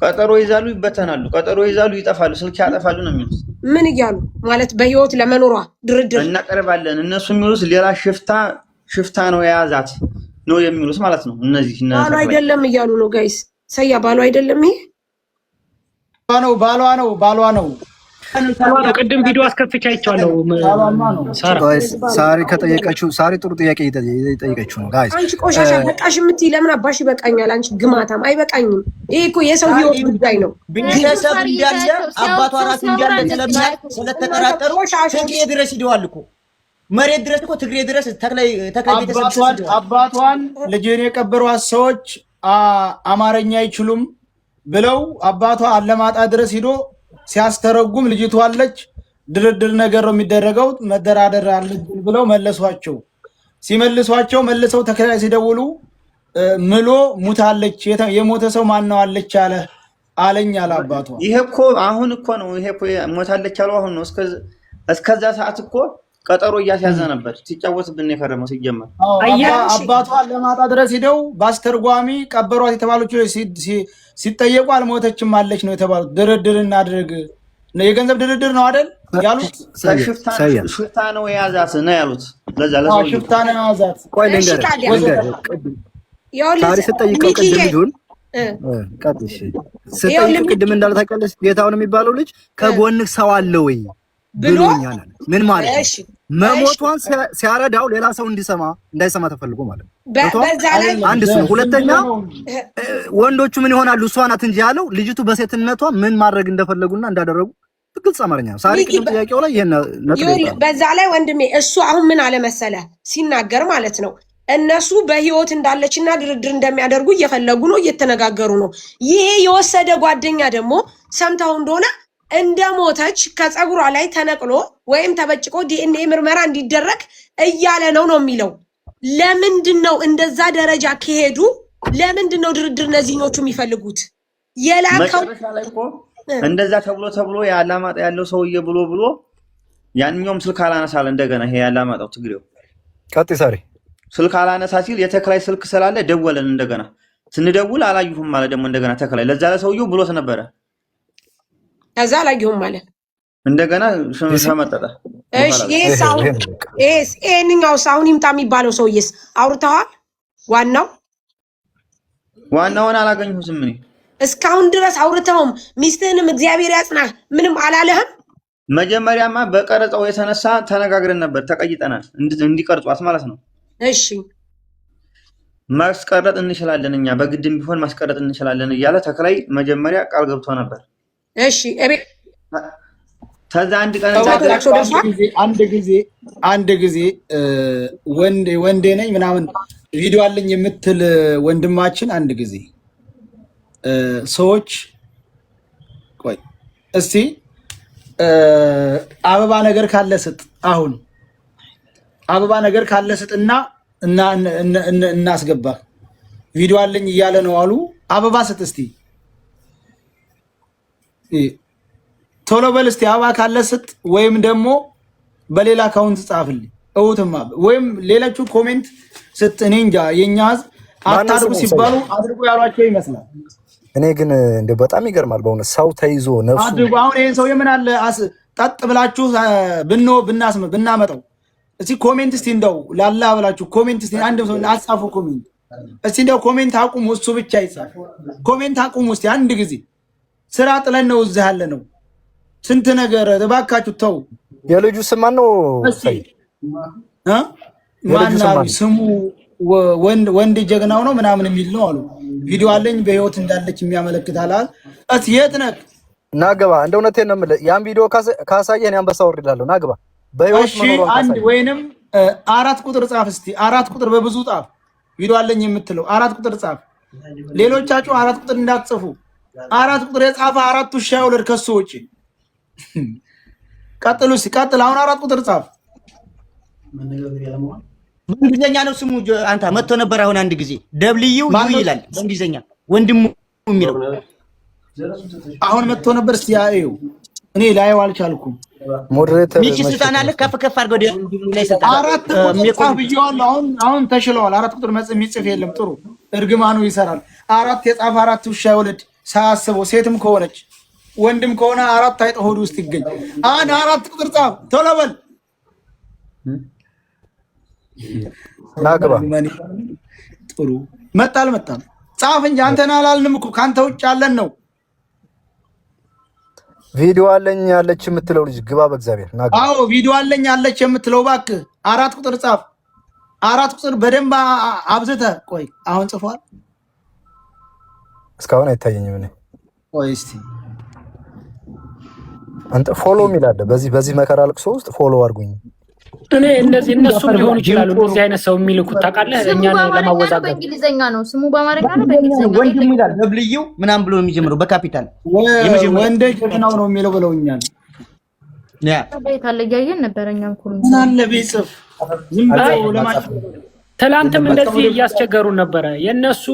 S9: ቀጠሮ ይዛሉ፣ ይበተናሉ። ቀጠሮ ይዛሉ፣ ይጠፋሉ፣ ስልክ ያጠፋሉ ነው የሚሉት።
S1: ምን እያሉ ማለት በህይወት ለመኖሯ ድርድር
S9: እናቀርባለን። እነሱ የሚሉት ሌላ ሽፍታ ነው የያዛት ነው የሚሉት ማለት ነው። እነዚህ
S1: ባሏ አይደለም እያሉ ነው ጋይስ። ሰያ ባሏ አይደለም፣ ይሄ
S4: ባሏ ነው።
S2: ቅድም ቪዲዮ አስከፍቼ አይቻለሁ።
S10: ሳሪ ከጠየቀችው ሳሪ ጥሩ ጥያቄ እየጠየቀችው ነው ጋይስ።
S1: አንቺ ቆሻሻ በቃሽ የምትይ ለምን አባሽ ይበቃኛል? አንቺ ግማታም አይበቃኝም። ይሄ እኮ የሰው ህይወት ጉዳይ ነው።
S7: ቤተሰብ እንዳለ አባቷ ራሱ እንዳለ ስለተጠራጠሩ ትግሬ ድረስ ሂደዋል እኮ መሬት ድረስ እኮ ትግሬ ድረስ ተክላይ ቤተሰብ
S4: አባቷን ልጅን የቀበሯት ሰዎች አማርኛ አይችሉም ብለው አባቷ አለማጣ ድረስ ሂዶ ሲያስተረጉም ልጅቷ አለች። ድርድር ነገር ነው የሚደረገው፣ መደራደር አለብን ብለው መለሷቸው። ሲመልሷቸው መልሰው ተከታይ ሲደውሉ ምሎ ሙታለች፣ የሞተ ሰው ማን ነው አለች አለኝ አለ አባቷ።
S9: ይሄ እኮ አሁን እኮ ነው። ይሄ እኮ ሞታለች አለው አሁን ነው። እስከዛ ሰዓት እኮ ቀጠሮ እያስያዘ ነበር። ሲጫወትብን የከረመው ሲጀመር
S4: አባቷ ለማጣ ድረስ ሄደው ባስተርጓሚ ቀበሯት የተባሉት ሲጠየቁ አልሞተችም አለች ነው የተባሉት። ድርድር እናድርግ የገንዘብ ድርድር ነው አይደል ያሉት።
S9: ሽፍታ ነው የያዛት ነው ያሉት። ለዛ
S4: ሽፍታ ነው የያዛት።
S10: ቆይ ሳሪ ስጠይቀው ቅድም ልጁን ስጠይቀው ቅድም እንዳለ ታውቂያለሽ፣ ጌታውን የሚባለው ልጅ ከጎንህ ሰው አለ ወይ ብሎኛል። ምን ማለት ነው? መሞቷን ሲያረዳው ሌላ ሰው እንዳይሰማ ተፈልጎ ማለት ነው። አንድ እሱ ነው። ሁለተኛ ወንዶቹ ምን ይሆናሉ? እሷ ናት እንጂ ያለው ልጅቱ በሴትነቷ ምን ማድረግ እንደፈለጉና እንዳደረጉ ግልጽ አማርኛ ነው። ሳሪ ቅድም ጥያቄው ላይ
S1: በዛ ላይ ወንድሜ እሱ አሁን ምን አለ መሰለ ሲናገር ማለት ነው እነሱ በህይወት እንዳለችና ድርድር እንደሚያደርጉ እየፈለጉ ነው፣ እየተነጋገሩ ነው። ይሄ የወሰደ ጓደኛ ደግሞ ሰምተው እንደሆነ እንደሞተች ከፀጉሯ ላይ ተነቅሎ ወይም ተበጭቆ ዲኤንኤ ምርመራ እንዲደረግ እያለ ነው የሚለው። ለምንድን ነው እንደዛ ደረጃ ከሄዱ ለምንድን ነው ድርድር እነዚህኞቹ የሚፈልጉት? የላከው
S9: እንደዛ ተብሎ ያላማጣ ያለው ሰውዬ ብሎ ያንኛውም ስልክ አላነሳለ። እንደገና ይሄ ያላማጣው ትግሬው
S10: ቀጥይ ሳሪ
S9: ስልክ አላነሳ ሲል የተከላይ ስልክ ስላለ ደወለን። እንደገና ስንደውል አላዩሁም ማለት ደግሞ እንደገና ተከላይ ለዛ ለሰውዬው ብሎት ነበረ።
S1: ከዛ አላየሁም ማለት
S9: እንደገና ሸመጠጠ።
S1: እሺ ይሄንኛው ሳሁን ይምጣ የሚባለው ሰውዬስ አውርተዋል? ዋናውን
S9: አላገኘሁትም። እኔ
S1: እስካሁን ድረስ አውርተውም ሚስትህንም እግዚአብሔር ያጽናህ ምንም አላለህም?
S9: መጀመሪያማ በቀረጻው የተነሳ ተነጋግረን ነበር፣ ተቀይጠናል እንዲቀርጿት ማለት ነው።
S1: እሺ
S9: ማስቀረጥ እንችላለን እኛ በግድም ቢሆን ማስቀረጥ እንችላለን እያለ ተከላይ መጀመሪያ ቃል ገብቶ ነበር።
S1: እሺ
S4: ከዛ አንድ ጊዜ ወንዴ ነኝ ምናምን ቪዲዮ አለኝ የምትል ወንድማችን አንድ ጊዜ ሰዎች ቆይ እስቲ አበባ ነገር ካለ ስጥ፣ አሁን አበባ ነገር ካለ ስጥና እናስገባ ቪዲዮ አለኝ እያለ ነው አሉ። አበባ ስጥ እስቲ ቶሎ በል እስቲ አበባ ካለ ስጥ፣ ወይም ደግሞ በሌላ አካውንት ጻፍልኝ እውትማ፣ ወይም ሌሎቹ ኮሜንት ስጥ። እኔ እንጃ የኛ ህዝብ አታድርጉ ሲባሉ አድርጉ ያሏቸው ይመስላል።
S10: እኔ ግን እንደው በጣም ይገርማል በእውነት ሰው ተይዞ ነፍሱ
S4: አድርጉ። አሁን ይሄን ሰው የምን አለ ጠጥ ብላችሁ ብናመጣው እስቲ ኮሜንት እስቲ እንደው ላላ ብላችሁ ኮሜንት እስቲ አንድ ሰው አጻፉ ኮሜንት እስቲ እንደው ኮሜንት አቁሙ። እሱ ብቻ ይጻፍ ኮሜንት አቁሙ እስቲ አንድ ጊዜ። ስራ ጥለን ነው እዚህ ያለ ነው። ስንት ነገር እባካችሁ ተው።
S10: የልጁ ስም ማን ነው?
S4: ማን ስሙ? ወንድ ጀግናው ነው ምናምን የሚል ነው አሉ። ቪዲዮ አለኝ በህይወት እንዳለች የሚያመለክታል። እስ የት ነህ?
S10: ናግባ። እንደ እውነቴን ነው የምልህ። ያን ቪዲዮ ካሳየህ አንበሳ ወርድላለሁ። ናግባ። በህይወት መኖር
S4: አንድ ወይንም 4 ቁጥር ጻፍ እስቲ። 4 ቁጥር በብዙ ጻፍ። ቪዲዮ አለኝ የምትለው 4 ቁጥር ጻፍ። ሌሎቻችሁ 4 ቁጥር እንዳትጽፉ። 4 ቁጥር የጻፈ 4 ውሻ ይወለድ ከሱ ውጪ። ቀጥሉ እስቲ ቀጥል። አሁን 4 ቁጥር ጻፍ።
S7: በእንግሊዘኛ ነው ስሙ። አንተ መጥቶ ነበር አሁን አንድ ጊዜ ደብልዩ ይላል በእንግሊዘኛ ወንድሙ የሚለው
S4: አሁን መጥቶ ነበር። እስቲ ያዩ እኔ ላይው አልቻልኩም።
S10: ሞዴሬተር
S7: ሚኪ ስልጣን አለ ከፍ ከፍ አድርገው ላይ ስልጣን
S4: 4 ቁጥር ጻፍ ብየዋለሁ። አሁን ተሽለዋል። 4 ቁጥር የሚጽፍ የለም። ጥሩ እርግማኑ ይሰራል። 4 የጻፈ 4 ውሻ ይወለድ ሳያስበው። ሴትም ከሆነች ወንድም ከሆነ 4 አይጥ ሆድ ውስጥ ይገኝ። 4 ቁጥር ጻፍ ቶሎ በል።
S10: ናግባ።
S4: ጥሩ መጣ አልመጣም ጻፍ እንጂ አንተና አላልንም እኮ ካንተ ውጭ ያለን ነው።
S10: ቪዲዮ አለኝ ያለች የምትለው ልጅ ግባ በእግዚአብሔር ናግባ።
S4: አዎ ቪዲዮ አለኝ ያለች የምትለው እባክህ 4 ቁጥር ጻፍ። 4 ቁጥር በደንብ አብዝተህ ቆይ። አሁን ጽፏል።
S10: እስካሁን አይታየኝም። እኔ
S4: ቆይ እስቲ
S10: አንተ ፎሎ ሚላደ በዚህ መከራ ልቅሶ ውስጥ ፎሎ አድርጉኝ።
S2: እኔ እነሱ ሊሆኑ ይችላሉ እንደዚህ አይነት ሰው የሚልኩት ታውቃለህ። እኛን ለማወዛገብ
S5: በእንግሊዘኛ ነው ስሙ፣ በአማርኛ ነው በእንግሊዘኛ
S7: ወንድም ይላል ደብልዩ ምናምን ብሎ የሚጀምረው በካፒታል
S4: ወንድ ጀግናው ነው የሚለው ብለውኛል።
S5: ያ ታለ ያየን ነበረኛም ኮሜንት
S4: ምን አለ ቢጽፍ ዝም ብለው ለማለት
S2: ትላንትም እንደዚህ እያስቸገሩን ነበረ። የነሱ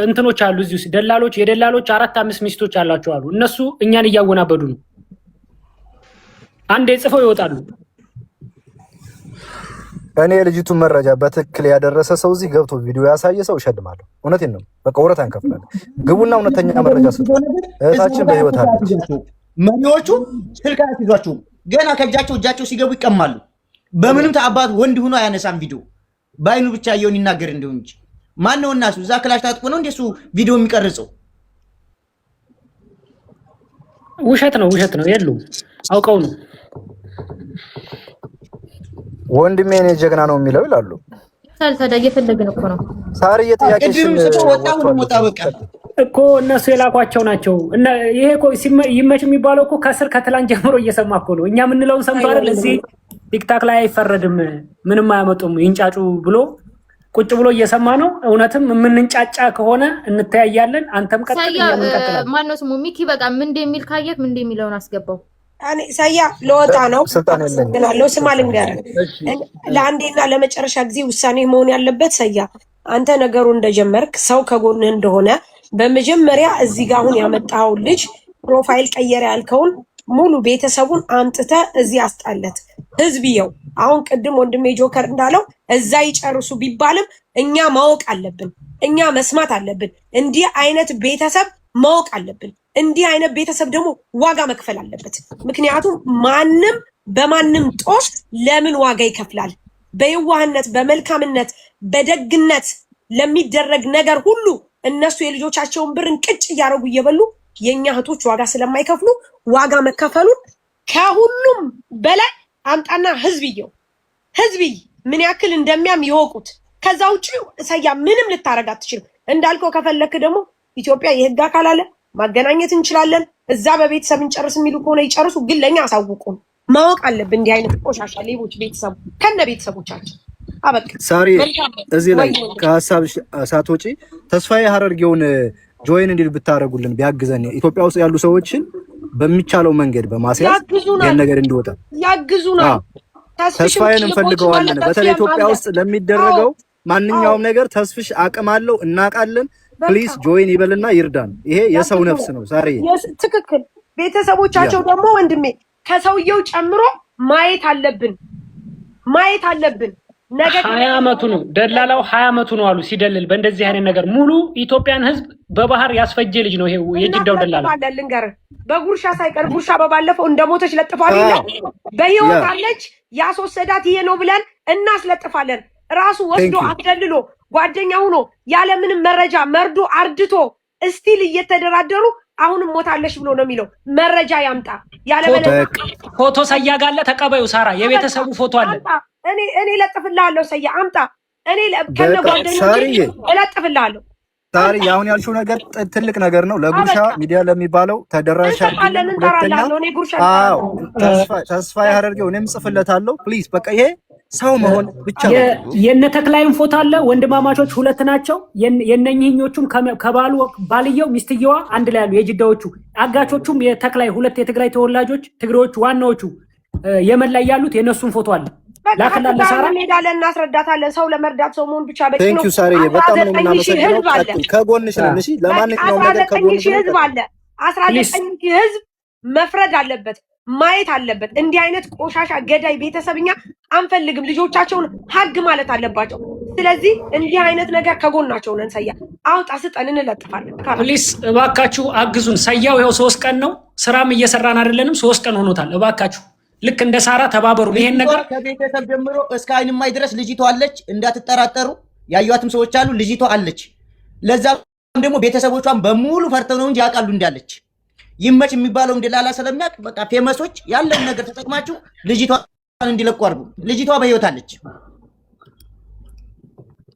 S2: እንትኖች አሉ እዚህ ውስጥ ደላሎች፣ የደላሎች 4-5 ሚስቶች አላቸው አሉ። እነሱ እኛን እያወናበዱ ነው። አንዴ ጽፈው ይወጣሉ።
S10: እኔ የልጅቱን መረጃ በትክክል ያደረሰ ሰው እዚህ ገብቶ ቪዲዮ ያሳየ ሰው እሸልማለሁ። እውነቴን ነው። በቃ ወረታ እንከፍላለን። ግቡና እውነተኛ መረጃ ስጡ። እህታችን በህይወት አለች።
S7: መሪዎቹ ስልክ አያስይዟቸውም። ገና እጃቸው ሲገቡ ይቀማሉ። በምንም ተአባት ወንድ ሆኖ አያነሳም ቪዲዮ። በአይኑ ብቻ የሆን ይናገር እንደው እንጂ ማን ነው እናሱ እዛ ክላሽ ታጥቆ ነው እንደሱ ቪዲዮ የሚቀርጸው?
S2: ውሸት ነው የሉም አውቀው ነው።
S10: ወንድሜ እኔ ጀግና ነው የሚለው ይላሉ።
S5: ታዲያ እየፈለግን እኮ ነው።
S10: ሳርዬ ጥያቄሽን
S7: ወጣ በቃ
S2: እኮ እነሱ የላኳቸው ናቸው። እና ይሄ እኮ ይመች የሚባለው እኮ ከስር ከትላንት ጀምሮ እየሰማ እኮ ነው። እኛ የምንለውን ሰምቶ አይደል? እዚህ ቲክታክ ላይ አይፈረድም ምንም አያመጡም ይንጫጩ ብሎ ቁጭ ብሎ እየሰማ ነው። እውነትም የምንንጫጫ ከሆነ እንተያያለን። አንተም ቀጥል ያመጣጣለን።
S5: ማን ነው ስሙ? ሚኪ በቃ ምን እንደሚል ካየህ ምን እንደሚለውን አስገባው።
S1: እኔ ሰያ ለወጣ ነው ስልጣን ስማ ልንገርህ፣ ለአንዴና ለመጨረሻ ጊዜ ውሳኔ መሆን ያለበት ሰያ፣ አንተ ነገሩ እንደጀመርክ ሰው ከጎንህ እንደሆነ በመጀመሪያ እዚህ ጋር አሁን ያመጣው ልጅ ፕሮፋይል ቀየረ ያልከውን ሙሉ ቤተሰቡን አምጥተህ እዚህ አስጣለት። ህዝብየው አሁን ቅድም ወንድሜ ጆከር እንዳለው እዛ ይጨርሱ ቢባልም እኛ ማወቅ አለብን፣ እኛ መስማት አለብን። እንዲህ አይነት ቤተሰብ ማወቅ አለብን። እንዲህ አይነት ቤተሰብ ደግሞ ዋጋ መክፈል አለበት። ምክንያቱም ማንም በማንም ጦስ ለምን ዋጋ ይከፍላል? በየዋህነት፣ በመልካምነት፣ በደግነት ለሚደረግ ነገር ሁሉ እነሱ የልጆቻቸውን ብርን ቅጭ እያደረጉ እየበሉ የኛ እህቶች ዋጋ ስለማይከፍሉ ዋጋ መከፈሉን ከሁሉም በላይ አምጣና ህዝብየው ምን ያክል እንደሚያም ይወቁት። ከዛ ውጪ ሰያ ምንም ልታረግ አትችልም። እንዳልከው ከፈለክ ደግሞ ኢትዮጵያ የህግ አካል አለ፣ ማገናኘት እንችላለን። እዛ በቤተሰብ እንጨርስ የሚሉ ከሆነ ይጨርሱ፣ ግን ለኛ አሳውቁን። ማወቅ አለብን እንዲህ አይነት ቆሻሻ ሌቦች ቤተሰቡ ከነ ቤተሰቦቻችን። አበቃ።
S10: ሳሪ እዚህ ላይ ከሀሳብ ሳትወጪ ተስፋዬ ሀረርጌውን ጆይን እንዲል ብታረጉልን ቢያግዘን ኢትዮጵያ ውስጥ ያሉ ሰዎችን በሚቻለው መንገድ በማስያዝ ያን ነገር እንዲወጣ ያግዙናል። ተስፋዬን እንፈልገዋለን። በተለይ ኢትዮጵያ ውስጥ ለሚደረገው ማንኛውም ነገር ተስፍሽ አቅም አለው እናውቃለን። ፕሊዝ ጆይን ይበልና ይርዳን። ይሄ የሰው ነፍስ ነው። ሳሪ
S1: ትክክል። ቤተሰቦቻቸው ደግሞ ወንድሜ ከሰውየው ጨምሮ ማየት አለብን። ነገ
S2: 20 ዓመቱ ነው ደላላው 20 ዓመቱ ነው አሉ ሲደልል በእንደዚህ አይነት ነገር ሙሉ ኢትዮጵያን ህዝብ በባህር ያስፈጀ ልጅ ነው ይሄ የጅዳው ደላላ
S1: ልንገርህ በጉርሻ ሳይቀር ጉርሻ በባለፈው እንደሞተች ለጥፋል በህይወት አለች ያስወሰዳት ይሄ ነው ብለን እናስለጥፋለን ራሱ ወስዶ አደልሎ ጓደኛ ሆኖ ያለ ምንም መረጃ መርዶ አርድቶ እስቲል እየተደራደሩ አሁንም ሞታለሽ ብሎ ነው የሚለው መረጃ ያምጣ ያለ
S2: ፎቶ ሰያጋለ ተቀበዩ ሳራ የቤተሰቡ ፎቶ አለ
S1: እኔ ለጥፍልሃለሁ ሰያ አምጣ እኔ ከነ ጓደኞቼ እለጥፍልሃለሁ
S10: ሳሪ አሁን ያልሽው ነገር ትልቅ ነገር ነው ለጉርሻ ሚዲያ ለሚባለው ተደራሽ ተስፋ ያደርገው እኔም ጽፍለታለሁ ፕሊዝ በቃ ይሄ ሰው መሆን ብቻ ነው
S2: የነ ተክላይም ፎቶ አለ ወንድማማቾች ሁለት ናቸው የነኝህኞቹም ከባሉ ባልየው ሚስትየዋ አንድ ላይ ያሉ የጅዳዎቹ አጋቾቹም የተክላይ ሁለት የትግራይ ተወላጆች ትግሬዎቹ ዋናዎቹ የመን ላይ ያሉት የነሱን ፎቶ አለ ላከላለ ሳራ
S1: እንሄዳለን እናስረዳታለን ሰው ለመርዳት ሰው መሆን ብቻ በቂ ነው
S10: ቴንክ ዩ ሳሪ በጣም ነው እናመሰግነው ከጎንሽ ነን እሺ ለማንኛውም ነገር ከጎንሽ ነን
S1: ህዝብ አለ 19 ህዝብ መፍረድ አለበት ማየት አለበት እንዲህ አይነት ቆሻሻ ገዳይ ቤተሰብኛ አንፈልግም ልጆቻቸውን ሀግ ማለት አለባቸው ስለዚህ እንዲህ አይነት ነገር ከጎናቸው ነን ሰያ አውጣ ስጠን እንለጥፋለን
S2: ፕሊስ እባካችሁ አግዙን ሰያው ይኸው 3 ቀን ነው ስራም እየሰራን አይደለንም 3 ቀን ሆኖታል እባካችሁ ልክ እንደ ሳራ ተባበሩ ይሄን ነገር
S7: ከቤተሰብ ጀምሮ እስከ አይንማይ ድረስ ልጅቷ አለች እንዳትጠራጠሩ ያዩአትም ሰዎች አሉ ልጅቷ አለች ለዛም ደግሞ ቤተሰቦቿን በሙሉ ፈርተው ነው እንጂ ያውቃሉ እንዳለች ይመች የሚባለው እንደላላ ስለሚያቅ በቃ ፌመሶች ያለን ነገር ተጠቅማችሁ ልጅቷን እንዲለቁ አድርጉ ልጅቷ በህይወት አለች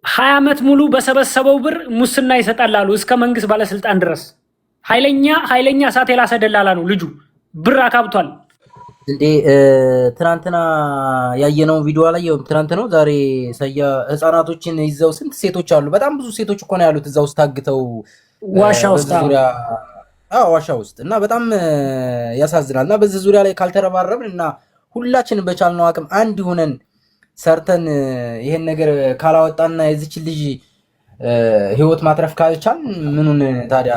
S2: 20 ዓመት ሙሉ በሰበሰበው ብር ሙስና ይሰጣላሉ እስከ መንግስት ባለስልጣን ድረስ ኃይለኛ እሳት የላሰ ደላላ ነው ልጁ ብር አካብቷል
S11: እንዴ ትናንትና ያየነው ቪዲዮ ላይ ትናንት ነው ዛሬ ሰያ ህፃናቶችን ይዘው ስንት ሴቶች አሉ በጣም ብዙ ሴቶች እኮ ነው ያሉት እዛው ውስጥ ታግተው
S2: ዋሻ ውስጥ
S11: ዋሻ ውስጥ እና በጣም ያሳዝናል እና በዚህ ዙሪያ ላይ ካልተረባረብን እና ሁላችንም በቻልነው አቅም አንድ ሆነን ሰርተን ይሄን ነገር ካላወጣና የዚችን ልጅ ህይወት ማትረፍ ካልቻል ምኑን ታዲያ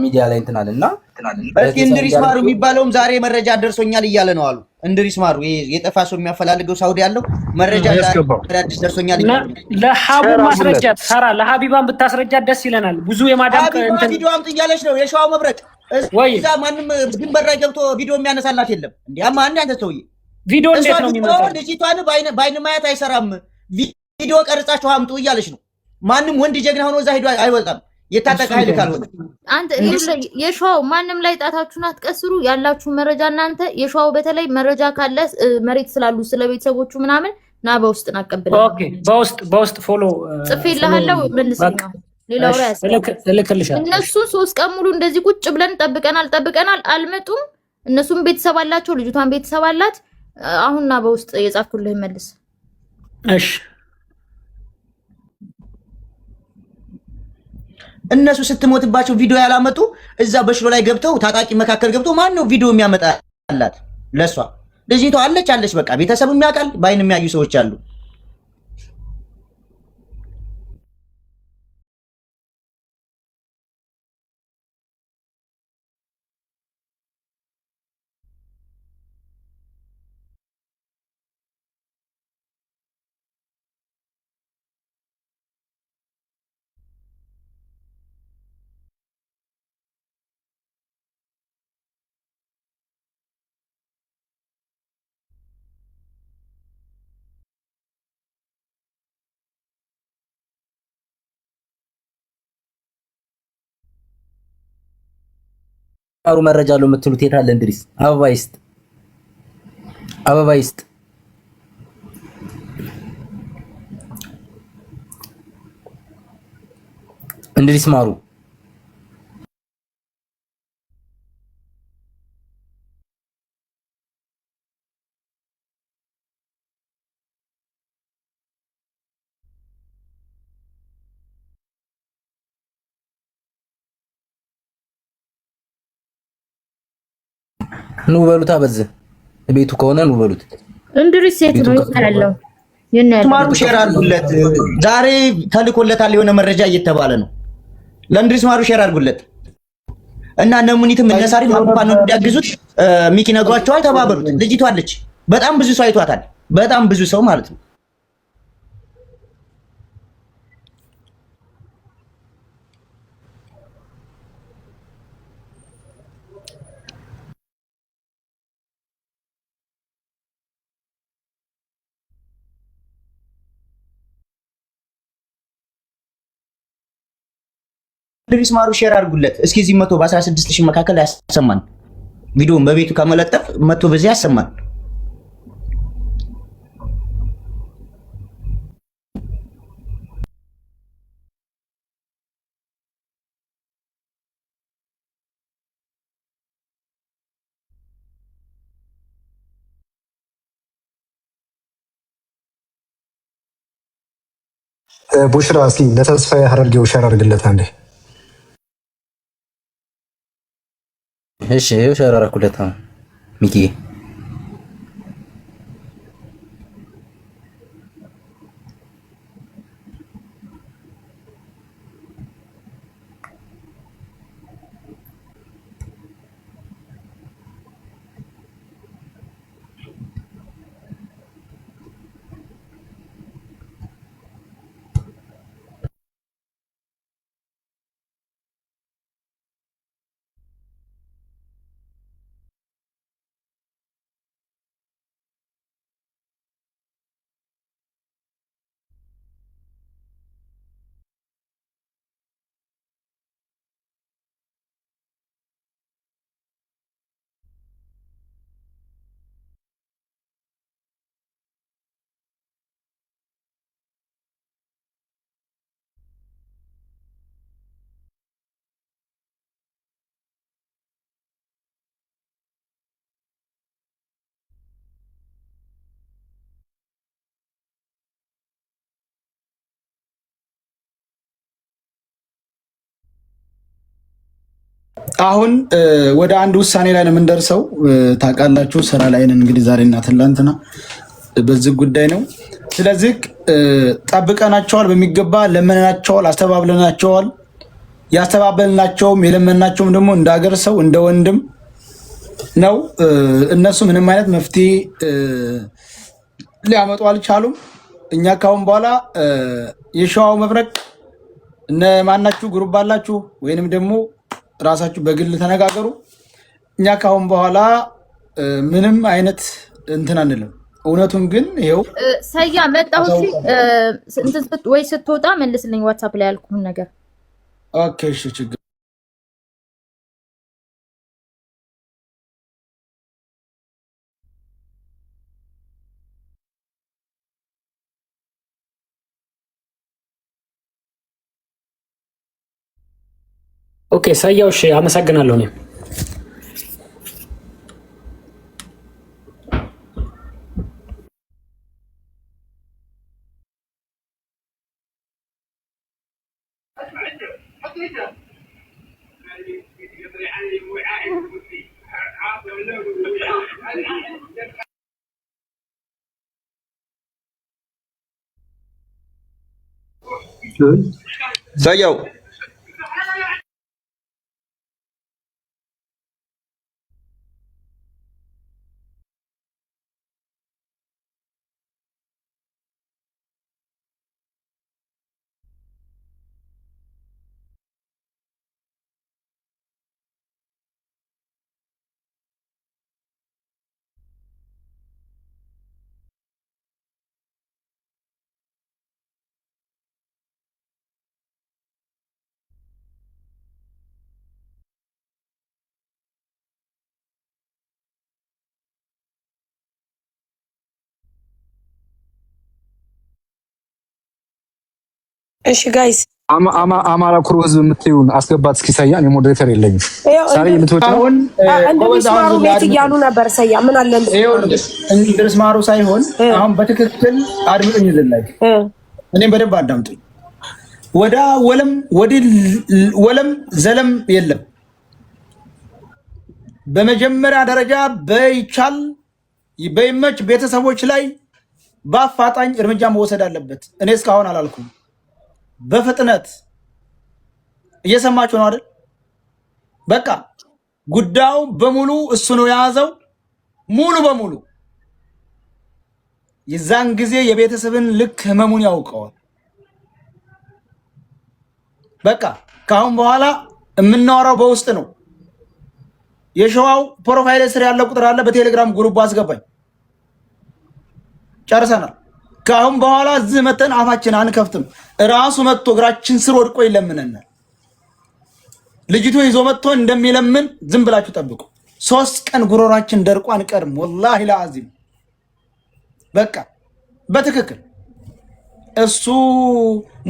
S11: ሚዲያ ላይ እንትናልና
S7: እንድሪስ ማሩ የሚባለውም ዛሬ መረጃ ደርሶኛል እያለ ነው አሉ እንድሪስ ማሩ የጠፋ ሰው የሚያፈላልገው ሳውዲ ያለው መረጃ ደርሶኛል
S2: ለሀቡ ማስረጃት ሳራ ለሀቢባን ብታስረጃት ደስ ይለናል ብዙ የማዳም
S7: እንትን ቪዲዮ አምጥ እያለች ነው የሸዋው መብረቅ እዛ ማንም ግንበር ላይ ገብቶ ቪዲዮ የሚያነሳላት የለም እንዴ አማ አንተ ሰውዬ
S2: ቪዲዮ እንዴት ነው የሚመጣው
S7: ልጅቷን ባይን ማየት አይሰራም ቪዲዮ ቀርጻችሁ አምጡ እያለች ነው ማንም ወንድ ጀግና ሆኖ እዛ ሄዶ አይወጣም የታጠቀ ኃይል ካልሆነ
S5: አንተ የሸዋው ማንም ላይ ጣታችሁን አትቀስሩ ያላችሁ መረጃ እናንተ የሸዋው በተለይ መረጃ ካለ መሬት ስላሉ ስለ ቤተሰቦቹ ምናምን ና በውስጥ እናቀበል
S2: ኦኬ በውስጥ ፎሎ
S5: ጽፌልሃለሁ መልስልኝ ሌላው ላይ
S2: እልክልሻለሁ
S5: እነሱ 3 ቀን ሙሉ እንደዚህ ቁጭ ብለን ጠብቀናል አልመጡም እነሱም ቤተሰብ አላቸው ልጅቷን ቤተሰብ አላት አሁን ና በውስጥ የጻፍኩልህ መልስ
S2: እሺ
S7: እነሱ ስትሞትባቸው ቪዲዮ ያላመጡ እዛ በሽሎ ላይ ገብተው ታጣቂ መካከል ገብተው ማን ነው ቪዲዮ የሚያመጣላት ለሷ ልጅቷ አለች በቃ ቤተሰብ የሚያውቃል ባይን የሚያዩ ሰዎች አሉ
S11: አሩ መረጃ አለው የምትሉት የት አለ እንድሪስ አበባ ይስጥ እንድሪስ ማሩ ኑ በሉታ በዚህ ቤቱ ከሆነ ኑ በሉት
S5: እንድሪስ ሴት ነው ያለው
S7: ማሩ ሼር አድርጉለት ዛሬ ተልኮለታል የሆነ መረጃ እየተባለ ነው ለእንድሪስ ማሩ ሼር አድርጉለት እና ነሙኒትም እነሳሪ ማባን ነው እንዲያግዙት ሚኪ ነግሯቸዋል ተባበሩት ልጅቷ አለች በጣም ብዙ ሰው አይቷታል በጣም ብዙ ሰው ማለት ነው ድሪስ ማሩ ሼር አድርጉለት እስኪ እዚህ መቶ በ16000 መካከል ያሰማን ቪዲዮን በቤቱ ከመለጠፍ መቶ በዚህ ያሰማን።
S12: ቡሽራ እስኪ ለተስፋዬ ሀረርጌው ሸር አድርግለት አንዴ።
S11: እሺ ሸር አደረኩለት ሚኪ።
S4: አሁን ወደ አንድ ውሳኔ ላይ ነው የምንደርሰው። ታውቃላችሁ ስራ ላይ ነን እንግዲህ ዛሬና ትላንትና በዚህ ጉዳይ ነው። ስለዚህ ጠብቀናቸዋል፣ በሚገባ ለመናቸዋል፣ አስተባብለናቸዋል። ያስተባበልናቸውም የለመናቸውም ደግሞ እንደ ሀገር ሰው እንደ ወንድም ነው። እነሱ ምንም አይነት መፍትሄ ሊያመጡ አልቻሉም። እኛ ካሁን በኋላ የሸዋው መብረቅ እነ ማናችሁ ግሩፕ አላችሁ ወይንም ደግሞ ራሳችሁ በግል ተነጋገሩ። እኛ ካሁን በኋላ ምንም አይነት እንትን አንልም። እውነቱን ግን ይሄው
S5: ሰያ መጣሁ ወይ ስትወጣ መልስልኝ ዋትስአፕ ላይ ያልኩህን ነገር።
S4: ኦኬ እሺ ችግር
S2: ኦኬ ሰያው እሺ አመሰግናለሁ እኔም
S9: ሰያው
S1: እሺ ጋይስ
S12: አማራ ኩሩ ህዝብ የምትይውን አስገባት እስኪ። ሰያ እኔ ሞዴሬተር የለኝም። ሳሪ የምትወጪ
S4: አሁን
S1: እንደሚስማሩ ቤት እያሉ ነበር። ሰያ ምን አለ
S4: እንደሚስማሩ ሳይሆን አሁን በትክክል አድምጡኝ። ዘላይ እኔም በደንብ አዳምጡኝ። ወደ ወለም ዘለም የለም። በመጀመሪያ ደረጃ በይቻል በይመች ቤተሰቦች ላይ በአፋጣኝ እርምጃ መወሰድ አለበት። እኔ እስካሁን አላልኩም። በፍጥነት እየሰማችሁ ነው አይደል? በቃ ጉዳዩ በሙሉ እሱ ነው የያዘው፣ ሙሉ በሙሉ የዛን ጊዜ የቤተሰብን ልክ ህመሙን ያውቀዋል። በቃ ካሁን በኋላ የምናወራው በውስጥ ነው። የሸዋው ፕሮፋይል ስር ያለ ቁጥር አለ፣ በቴሌግራም ግሩፕ አስገባኝ። ጨርሰናል። ካሁን በኋላ እዚህ መተን አፋችን አንከፍትም። ራሱ መጥቶ እግራችን ስር ወድቆ ይለምነናል። ልጅቱ ይዞ መጥቶ እንደሚለምን ዝም ብላችሁ ጠብቁ። 3 ቀን ጉሮራችን ደርቆ አንቀርም። ወላሂ ለአዚም በቃ በትክክል እሱ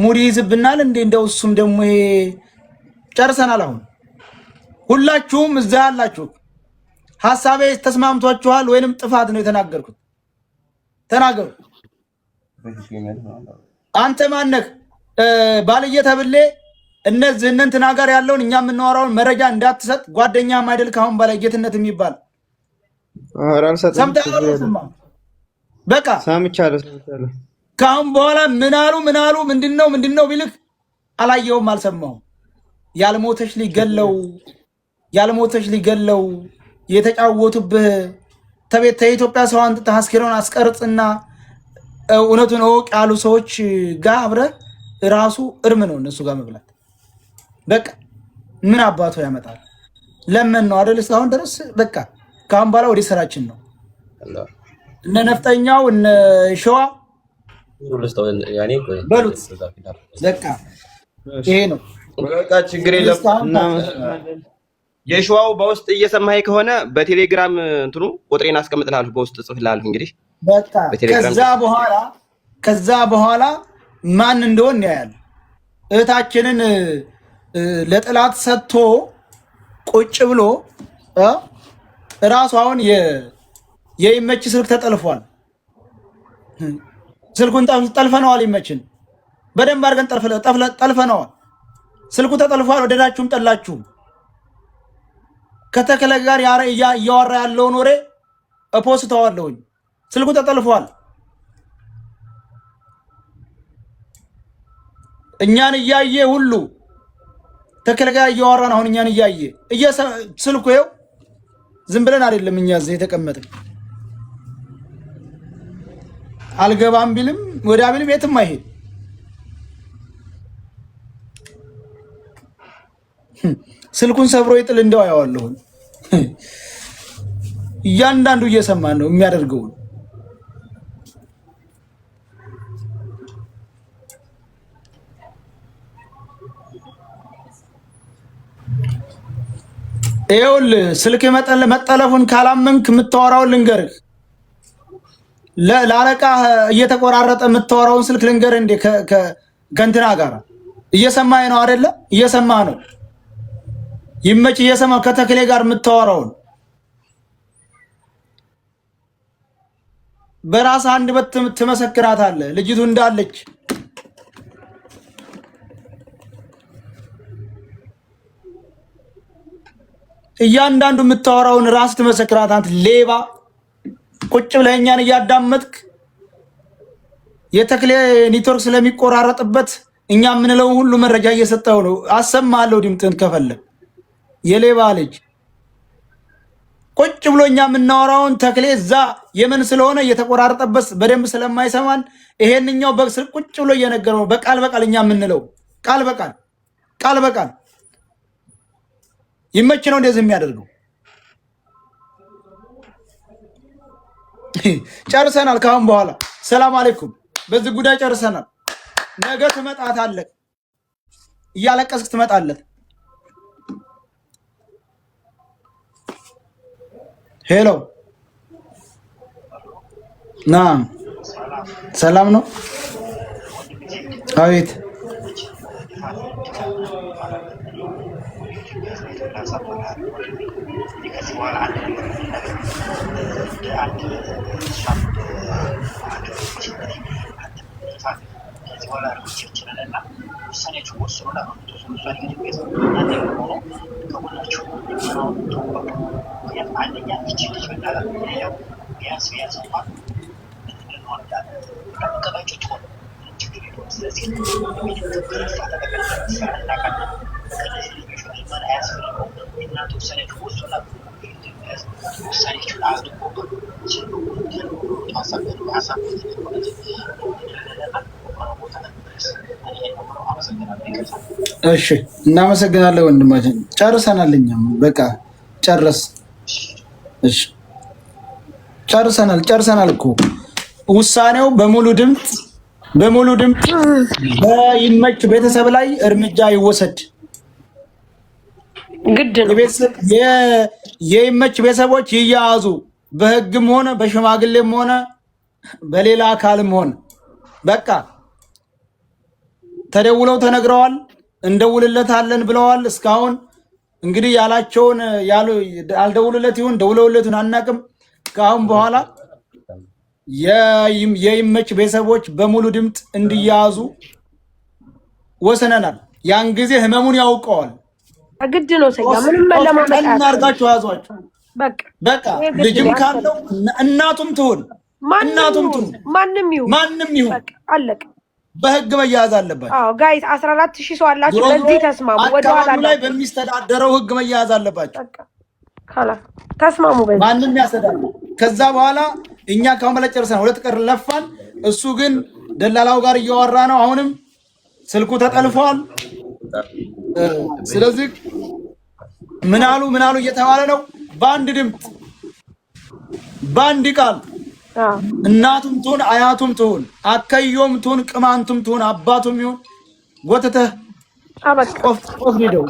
S4: ሙድ ይዝብናል እንዴ? እንደው እሱም ደግሞ ጨርሰናል። አሁን ሁላችሁም እዛ ያላችሁ ሐሳቤ ተስማምቷችኋል ወይንም ጥፋት ነው የተናገርኩት? ተናገሩ። አንተ ማነህ ባልየ ተብሌ እነዚህን ተናገር ያለውን እኛ የምናወራውን መረጃ እንዳትሰጥ ጓደኛም አይደል? ካሁን በላይ ጌትነት የሚባል ሰምተሃል? በቃ
S9: ሰምቻለሁ።
S4: ካሁን በኋላ ምናሉ ምንድነው ቢልክ አላየውም፣ አልሰማውም። ያልሞተች ሊገለው የተጫወቱብህ ተቤት የኢትዮጵያ ሰው አንተ አስከሬኑን አስቀርጽና እውነቱን እወቅ ያሉ ሰዎች ጋር አብረህ ራሱ እርም ነው እነሱ ጋር መብላት። በቃ ምን አባቱ ያመጣል? ለምን ነው አይደል? እስካሁን ድረስ በቃ ካሁን በኋላ ወደ ስራችን ነው። እነ ነፍጠኛው እነ ሸዋ በሉት በቃ ይሄ ነው
S13: በቃ ችግር የለም። የሸዋው በውስጥ እየሰማኸኝ ከሆነ በቴሌግራም እንትኑ ቁጥሬን አስቀምጥልሃለሁ፣ በውስጥ ጽፍልሃለሁ። እንግዲህ
S4: በቃ ከዛ በኋላ ማን እንደሆነ ያያል። እህታችንን ለጥላት ሰጥቶ ቁጭ ብሎ ራሱ አሁን የይመች ስልክ ተጠልፏል። ስልኩን ጠልፈነዋል። ይመችን በደንብ አድርገን ጠልፈነዋል። ስልኩ ተጠልፏል። ወደዳችሁም ጠላችሁም ከተከለ ጋር እያወራ ያለውን ወሬ እፖስተዋለሁኝ። ስልኩ ተጠልፏል። እኛን እያየ ሁሉ ተከለ ጋር እያወራን አሁን እኛን እያየ ስልኩ ይኸው ዝም ብለን አይደለም እኛ እዚህ የተቀመጥን። አልገባም ቢልም ወዳ ቢልም የትም አይሄድ። ስልኩን ሰብሮ ይጥል እንደው ያዋለሁ። እያንዳንዱ እየሰማን ነው የሚያደርገው። ይኸውልህ ስልክ መጠለፉን ካላመንክ የምታወራውን ልንገርህ። ለአለቃ እየተቆራረጠ የምታወራውን ስልክ ልንገርህ። እንደ ከእንትና ጋር እየሰማህ ነው አይደለ? እየሰማህ ነው። ይመች እየሰማህ ከተክሌ ጋር የምታወራውን በራስ አንድ በት ትመሰክራታለህ። ልጅቱ እንዳለች እያንዳንዱ የምታወራውን ራስ ትመሰክራታት። ሌባ ቁጭ ብለህ እኛን እያዳመጥክ የተክሌ ኔትወርክ ስለሚቆራረጥበት እኛ የምንለው ሁሉ መረጃ እየሰጠው ነው። አሰማለሁ ድምፅህን ከፈለግ። የሌባ ልጅ ቁጭ ብሎ እኛ የምናወራውን ተክሌ እዛ የምን ስለሆነ እየተቆራረጠበት በደንብ ስለማይሰማን ይሄንኛው በስልክ ቁጭ ብሎ እየነገረው በቃል በቃል እኛ የምንለው ቃል በቃል ይመች ነው እንደዚህ የሚያደርገው። ጨርሰናል። ካሁን በኋላ ሰላም አለይኩም። በዚህ ጉዳይ ጨርሰናል። ነገ ትመጣታለህ፣ እያለቀስክ ትመጣለህ። ሄሎ ናም ሰላም ነው? አቤት እሺ፣ እናመሰግናለን ወንድማችን። ጨርሰናል። እኛም በቃ ጨረስ። እሺ፣ ጨርሰናል እኮ ውሳኔው በሙሉ ድምፅ በይመች ቤተሰብ ላይ እርምጃ ይወሰድ።
S1: ግድ ነው።
S4: የይመች ቤተሰቦች ይያዙ፣ በህግም ሆነ በሽማግሌም ሆነ በሌላ አካልም ሆነ በቃ ተደውለው ተነግረዋል። እንደውልለታለን ብለዋል። እስካሁን እንግዲህ ያላቸውን አልደውልለት ይሁን ደውለውለቱን አናቅም። ከአሁን በኋላ የይመች ቤተሰቦች በሙሉ ድምፅ እንዲያዙ ወስነናል። ያን ጊዜ ህመሙን ያውቀዋል።
S1: ግድ ነው። ሰያ ምንም ለማመጣ
S4: አድርጋችሁ ያዟቸው። በቃ ልጅም ካለው እናቱም ትሁን ማንም ይሁን
S1: አለቀ።
S4: በህግ መያዝ አለባቸው።
S1: አዎ ጋይስ 14000 ሰው አላችሁ። በዚህ ተስማሙ። ወደ ኋላ
S4: ላይ በሚስተዳደረው ህግ መያዝ አለባቸው።
S1: ተስማሙ። በዚህ
S4: ማንም ያሰዳል። ከዛ በኋላ እኛ ካሁን በላይ ጨርሰናል። 2 ቀን ለፋን። እሱ ግን ደላላው ጋር እያወራ ነው። አሁንም ስልኩ ተጠልፏል። ስለዚህ ምናሉ እየተባለ ነው። በአንድ ድምፅ በአንድ ቃል እናቱም ትሁን አያቱም ትሁን አከዮም ትሁን ቅማንቱም ትሁን አባቱም ይሁን ወተተህ ቆፍ ሊደው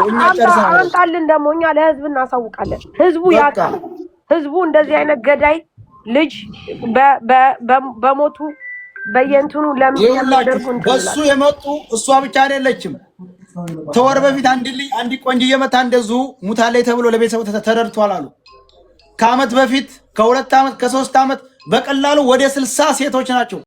S4: እኛ ጨርሰናል።
S1: አንጣልን ደግሞ እኛ ለህዝብ እናሳውቃለን። ህዝቡ ያውቃል። ህዝቡ እንደዚህ አይነት ገዳይ ልጅ በሞቱ በየንቱኑ ለምያደርጉ
S4: በሱ የመጡ እሷ ብቻ አይደለችም። ተወር በፊት አንድ ቆንጅዬ መታ እንደዚሁ ሙታለች ተብሎ ለቤተሰቡ ተደርቷል አሉ። ከአመት በፊት ከ2 ዓመት ከ3 ዓመት በቀላሉ ወደ 60 ሴቶች ናቸው